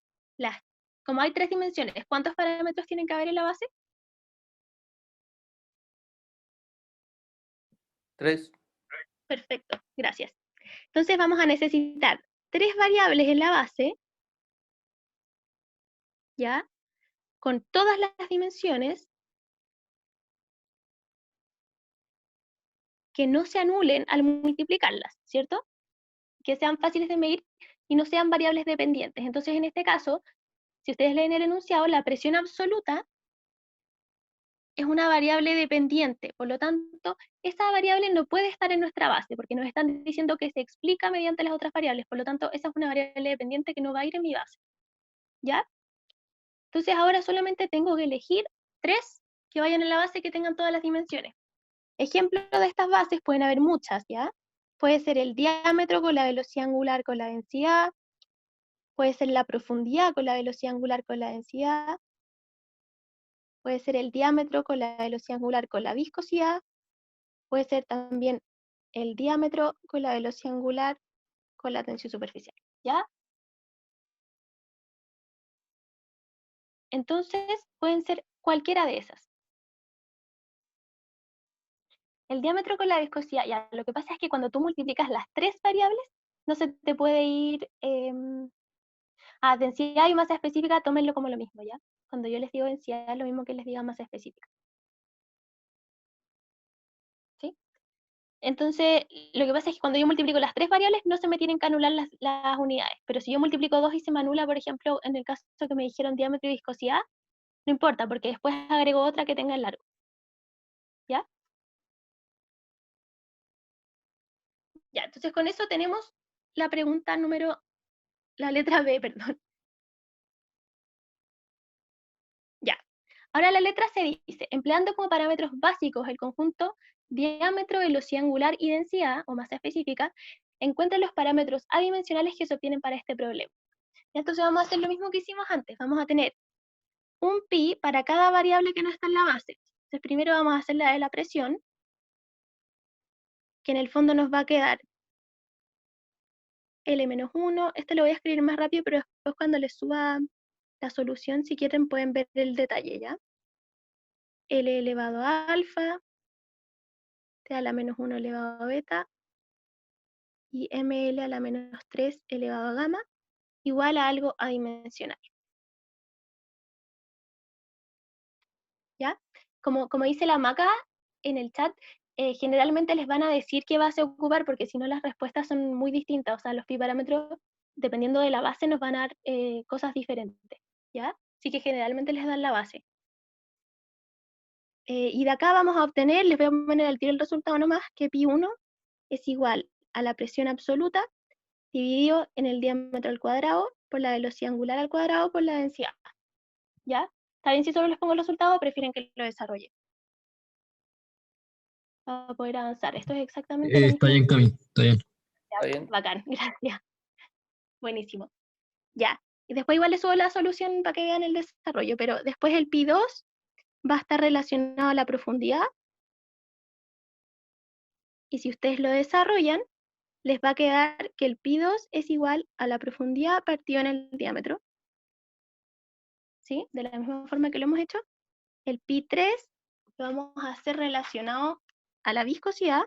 como hay 3 dimensiones, ¿cuántos parámetros tienen que haber en la base? 3. Perfecto, gracias. Entonces vamos a necesitar 3 variables en la base, ¿ya? Con todas las dimensiones que no se anulen al multiplicarlas, ¿cierto? Que sean fáciles de medir y no sean variables dependientes. Entonces, en este caso, si ustedes leen el enunciado, la presión absoluta es una variable dependiente, por lo tanto, esa variable no puede estar en nuestra base, porque nos están diciendo que se explica mediante las otras variables, por lo tanto, esa es una variable dependiente que no va a ir en mi base, ¿ya? Entonces ahora solamente tengo que elegir 3 que vayan en la base que tengan todas las dimensiones. Ejemplo de estas bases pueden haber muchas, ¿ya? Puede ser el diámetro con la velocidad angular con la densidad, puede ser la profundidad con la velocidad angular con la densidad, puede ser el diámetro con la velocidad angular con la viscosidad, puede ser también el diámetro con la velocidad angular con la tensión superficial, ¿ya? Entonces, pueden ser cualquiera de esas. El diámetro con la viscosidad, ya, lo que pasa es que cuando tú multiplicas las 3 variables, no se te puede ir a densidad y masa específica, tómenlo como lo mismo, ¿ya? Cuando yo les digo densidad, es lo mismo que les diga masa específica. ¿Sí? Entonces, lo que pasa es que cuando yo multiplico las 3 variables, no se me tienen que anular las unidades. Pero si yo multiplico 2 y se me anula, por ejemplo, en el caso que me dijeron diámetro y viscosidad, no importa, porque después agrego otra que tenga el largo. ¿Ya? Ya, entonces con eso tenemos la pregunta la letra B, perdón. Ya. Ahora la letra C dice, empleando como parámetros básicos el conjunto diámetro, velocidad angular y densidad, o masa específica, encuentren los parámetros adimensionales que se obtienen para este problema. Y entonces vamos a hacer lo mismo que hicimos antes. Vamos a tener un pi para cada variable que no está en la base. Entonces primero vamos a hacer la de la presión, que en el fondo nos va a quedar L-1. Esto lo voy a escribir más rápido, pero después cuando les suba la solución, si quieren pueden ver el detalle, ¿ya? L elevado a alfa, T a la menos 1 elevado a beta, y ml a la menos 3 elevado a gamma, igual a algo adimensional. ¿Ya? Como dice la Maca en el chat, generalmente les van a decir qué base ocupar, porque si no las respuestas son muy distintas, o sea, los pi parámetros, dependiendo de la base, nos van a dar cosas diferentes, ¿ya? Así que generalmente les dan la base. Y de acá vamos a obtener, les voy a poner al tiro el resultado nomás, que pi1 es igual a la presión absoluta dividido en el diámetro al cuadrado por la velocidad angular al cuadrado por la densidad. ¿Ya? ¿Está bien si solo les pongo el resultado o prefieren que lo desarrolle? Para poder avanzar. Esto es exactamente lo mismo. Está bien, Cami, está bien. Ya, Está bien. bacán, gracias. Buenísimo. Ya. Y después igual les subo la solución para que vean el desarrollo, pero después el pi2 va a estar relacionado a la profundidad. Y si ustedes lo desarrollan, les va a quedar que el pi2 es igual a la profundidad partido en el diámetro. ¿Sí? De la misma forma que lo hemos hecho. El pi3 lo vamos a hacer relacionado a la viscosidad.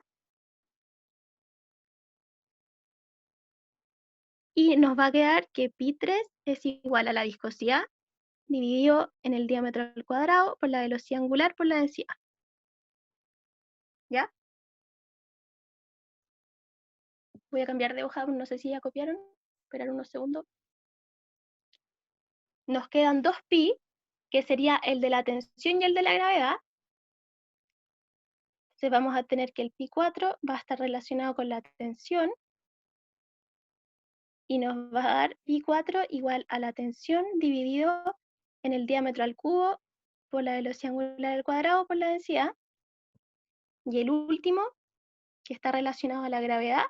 Y nos va a quedar que pi3 es igual a la viscosidad dividido en el diámetro al cuadrado por la velocidad angular por la densidad. ¿Ya? Voy a cambiar de hoja, no sé si ya copiaron. Esperar unos segundos. Nos quedan 2 pi, que sería el de la tensión y el de la gravedad. Entonces vamos a tener que el pi4 va a estar relacionado con la tensión y nos va a dar pi4 igual a la tensión dividido en el diámetro al cubo por la velocidad angular al cuadrado por la densidad. Y el último, que está relacionado a la gravedad,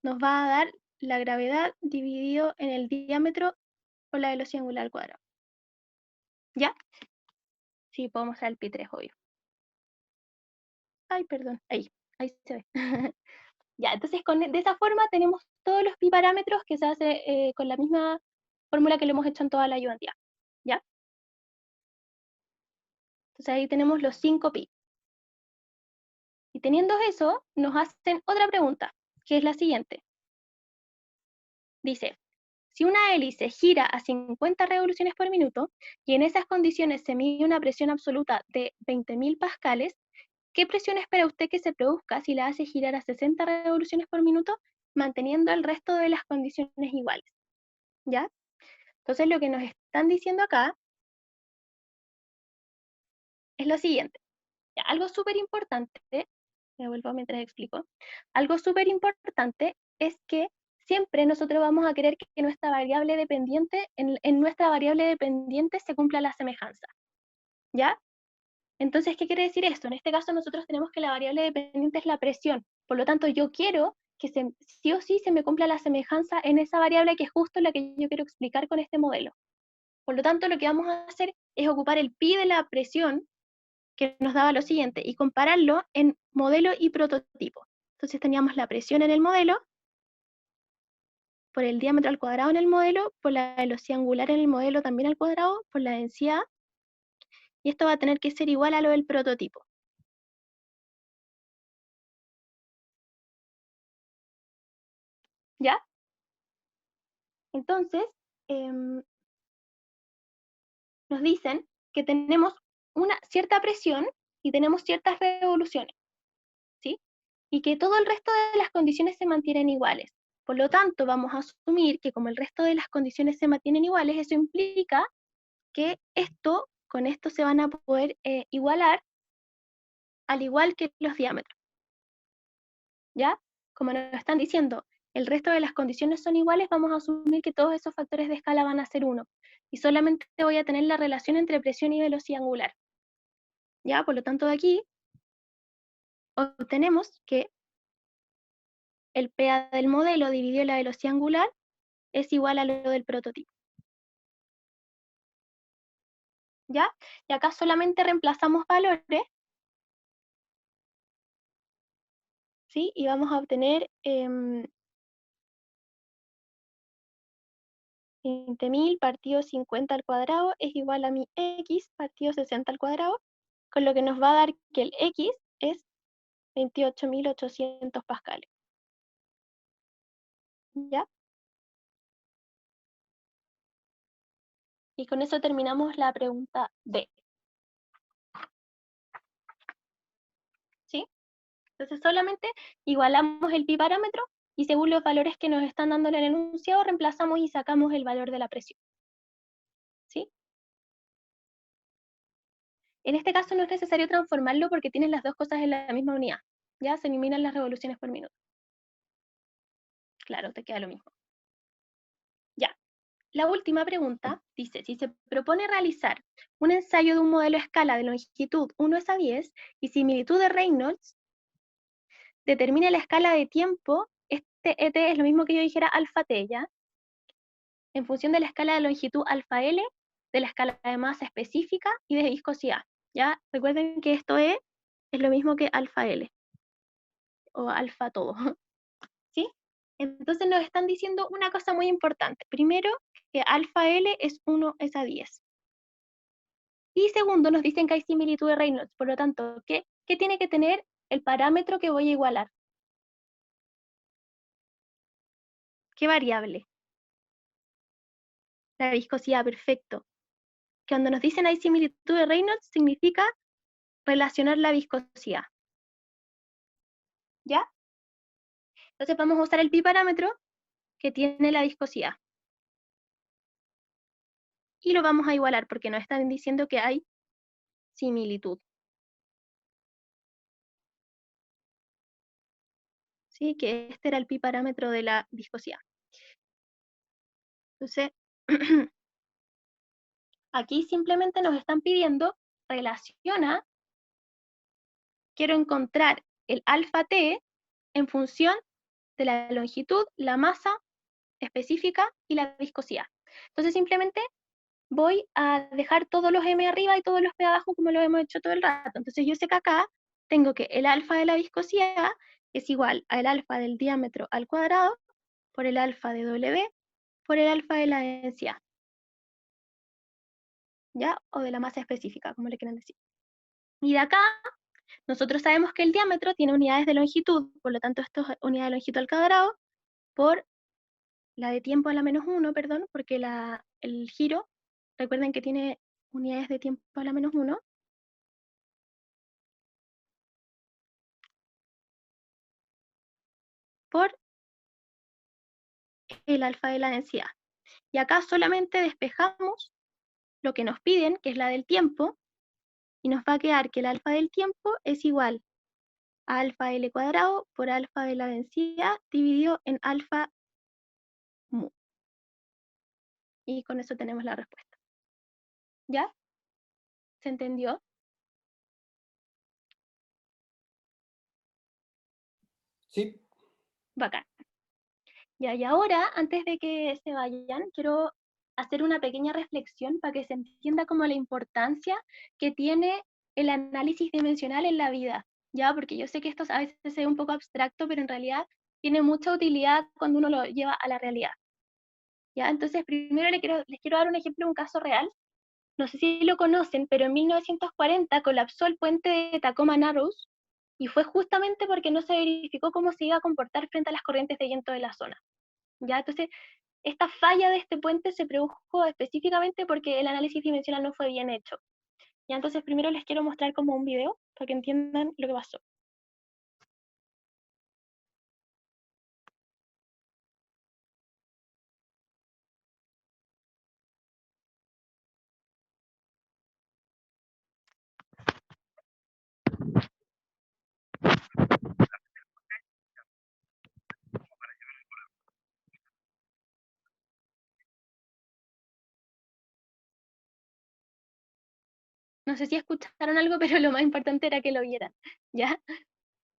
nos va a dar la gravedad dividido en el diámetro por la velocidad angular al cuadrado. ¿Ya? Sí, puedo mostrar el pi3, obvio. Ay, perdón, ahí se ve. Ya, entonces de esa forma tenemos todos los pi parámetros que se hace con la misma fórmula que lo hemos hecho en toda la ayudantía. ¿Ya? Entonces ahí tenemos los 5 pi. Y teniendo eso, nos hacen otra pregunta, que es la siguiente. Dice, si una hélice gira a 50 revoluciones por minuto y en esas condiciones se mide una presión absoluta de 20.000 pascales, ¿qué presión espera usted que se produzca si la hace girar a 60 revoluciones por minuto, manteniendo el resto de las condiciones iguales? ¿Ya? Entonces lo que nos están diciendo acá es lo siguiente. Ya, algo súper importante, me vuelvo mientras explico, algo súper importante es que siempre nosotros vamos a querer que nuestra variable dependiente, en nuestra variable dependiente se cumpla la semejanza. ¿Ya? Entonces, ¿qué quiere decir esto? En este caso nosotros tenemos que la variable dependiente es la presión. Por lo tanto, yo quiero que sí o sí se me cumpla la semejanza en esa variable que es justo la que yo quiero explicar con este modelo. Por lo tanto, lo que vamos a hacer es ocupar el pi de la presión que nos daba lo siguiente y compararlo en modelo y prototipo. Entonces teníamos la presión en el modelo, por el diámetro al cuadrado en el modelo, por la velocidad angular en el modelo también al cuadrado, por la densidad, y esto va a tener que ser igual a lo del prototipo. ¿Ya? Entonces, nos dicen que tenemos una cierta presión y tenemos ciertas revoluciones, ¿sí? Y que todo el resto de las condiciones se mantienen iguales. Por lo tanto, vamos a asumir que como el resto de las condiciones se mantienen iguales, eso implica que con esto se van a poder igualar, al igual que los diámetros. ¿Ya? Como nos están diciendo, el resto de las condiciones son iguales, vamos a asumir que todos esos factores de escala van a ser 1. Y solamente voy a tener la relación entre presión y velocidad angular. ¿Ya? Por lo tanto, de aquí obtenemos que el PA del modelo dividido la velocidad angular es igual a lo del prototipo. ¿Ya? Y acá solamente reemplazamos valores, ¿sí? Y vamos a obtener 20.000 partido 50 al cuadrado es igual a mi x partido 60 al cuadrado, con lo que nos va a dar que el x es 28.800 pascales. ¿Ya? Y con eso terminamos la pregunta D. ¿Sí? Entonces solamente igualamos el pi parámetro y según los valores que nos están dando en el enunciado, reemplazamos y sacamos el valor de la presión. ¿Sí? En este caso no es necesario transformarlo porque tienes las dos cosas en la misma unidad. Ya se eliminan las revoluciones por minuto. Claro, te queda lo mismo. Ya. La última pregunta dice, si se propone realizar un ensayo de un modelo a escala de longitud 1:10 y similitud de Reynolds, determine la escala de tiempo, este ET es lo mismo que yo dijera alfa T, ¿ya? En función de la escala de longitud alfa L, de la escala de masa específica y de viscosidad, ¿ya? Recuerden que esto es lo mismo que alfa L, o alfa todo, ¿sí? Entonces nos están diciendo una cosa muy importante. Primero, que alfa L es 1:10. Y segundo, nos dicen que hay similitud de Reynolds. Por lo tanto, ¿qué tiene que tener el parámetro que voy a igualar? ¿Qué variable? La viscosidad, perfecto. Cuando nos dicen hay similitud de Reynolds, significa relacionar la viscosidad. ¿Ya? Entonces vamos a usar el pi parámetro que tiene la viscosidad. Y lo vamos a igualar porque nos están diciendo que hay similitud. ¿Sí? Que este era el pi parámetro de la viscosidad. Entonces, aquí simplemente nos están pidiendo, relaciona, quiero encontrar el alfa t en función de la longitud, la masa específica y la viscosidad. Entonces simplemente voy a dejar todos los m arriba y todos los p abajo como lo hemos hecho todo el rato. Entonces yo sé que acá tengo que el alfa de la viscosidad es igual al alfa del diámetro al cuadrado por el alfa de W por el alfa de la densidad. ¿Ya? O de la masa específica, como le quieran decir. Y de acá, nosotros sabemos que el diámetro tiene unidades de longitud, por lo tanto esto es unidad de longitud al cuadrado, por la de tiempo a la menos 1, perdón, porque el giro, recuerden que tiene unidades de tiempo a la menos 1, por el alfa de la densidad. Y acá solamente despejamos lo que nos piden, que es la del tiempo, y nos va a quedar que el alfa del tiempo es igual a alfa L cuadrado por alfa de la densidad dividido en alfa mu. Y con eso tenemos la respuesta. ¿Ya? ¿Se entendió? Sí. Bacán. Ya, y ahora, antes de que se vayan, quiero hacer una pequeña reflexión para que se entienda como la importancia que tiene el análisis dimensional en la vida, ¿ya? Porque yo sé que esto a veces se ve un poco abstracto, pero en realidad tiene mucha utilidad cuando uno lo lleva a la realidad, ¿ya? Entonces, primero les quiero dar un ejemplo de un caso real. No sé si lo conocen, pero en 1940 colapsó el puente de Tacoma Narrows, y fue justamente porque no se verificó cómo se iba a comportar frente a las corrientes de viento de la zona. ¿Ya? Entonces, esta falla de este puente se produjo específicamente porque el análisis dimensional no fue bien hecho. ¿Ya? Entonces, primero les quiero mostrar como un video para que entiendan lo que pasó. No sé si escucharon algo, pero lo más importante era que lo vieran. ¿Ya?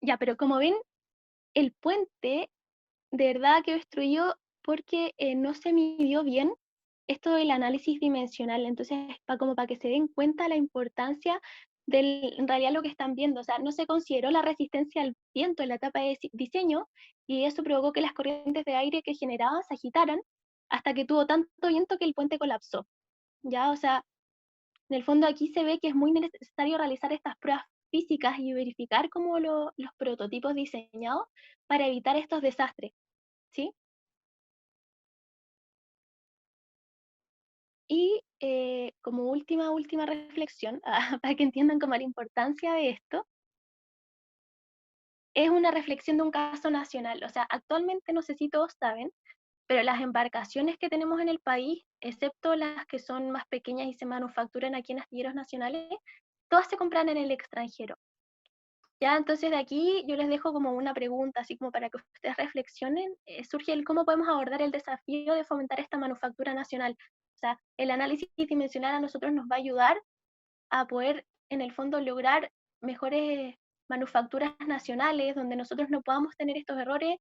Ya, pero como ven, el puente de verdad que destruyó porque no se midió bien esto del análisis dimensional. Entonces, como para que se den cuenta la importancia en realidad lo que están viendo. O sea, no se consideró la resistencia al viento en la etapa de diseño, y eso provocó que las corrientes de aire que generaban se agitaran hasta que tuvo tanto viento que el puente colapsó. ¿Ya? O sea, en el fondo aquí se ve que es muy necesario realizar estas pruebas físicas y verificar como los prototipos diseñados para evitar estos desastres, ¿sí? Y como última reflexión, para que entiendan como la importancia de esto, es una reflexión de un caso nacional. O sea, actualmente no sé si todos saben, pero las embarcaciones que tenemos en el país, excepto las que son más pequeñas y se manufacturan aquí en astilleros nacionales, todas se compran en el extranjero. Ya, entonces de aquí yo les dejo como una pregunta, así como para que ustedes reflexionen, surge el cómo podemos abordar el desafío de fomentar esta manufactura nacional. O sea, el análisis dimensional a nosotros nos va a ayudar a poder, en el fondo, lograr mejores manufacturas nacionales, donde nosotros no podamos tener estos errores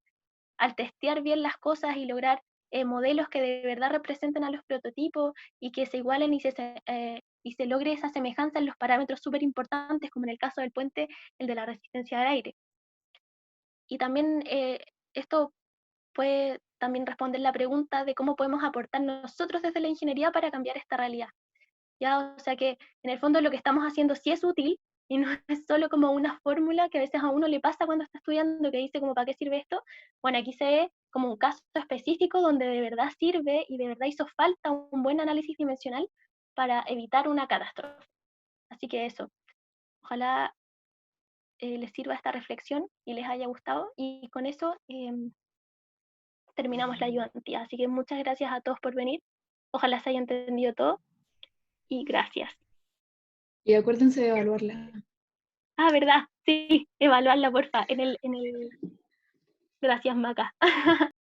al testear bien las cosas y lograr modelos que de verdad representen a los prototipos y que se igualen y se logre esa semejanza en los parámetros súper importantes, como en el caso del puente, el de la resistencia al aire. Y también esto puede también responder la pregunta de cómo podemos aportar nosotros desde la ingeniería para cambiar esta realidad. ¿Ya? O sea que en el fondo lo que estamos haciendo sí es útil y no es solo como una fórmula que a veces a uno le pasa cuando está estudiando, que dice como ¿para qué sirve esto? Bueno, aquí se ve como un caso específico donde de verdad sirve y de verdad hizo falta un buen análisis dimensional para evitar una catástrofe. Así que eso, ojalá les sirva esta reflexión y les haya gustado, y con eso terminamos la ayudantía. Así que muchas gracias a todos por venir, ojalá se haya entendido todo y gracias. Y acuérdense de evaluarla. Ah, ¿verdad? Sí, evaluarla, porfa, en el... Gracias, Maca.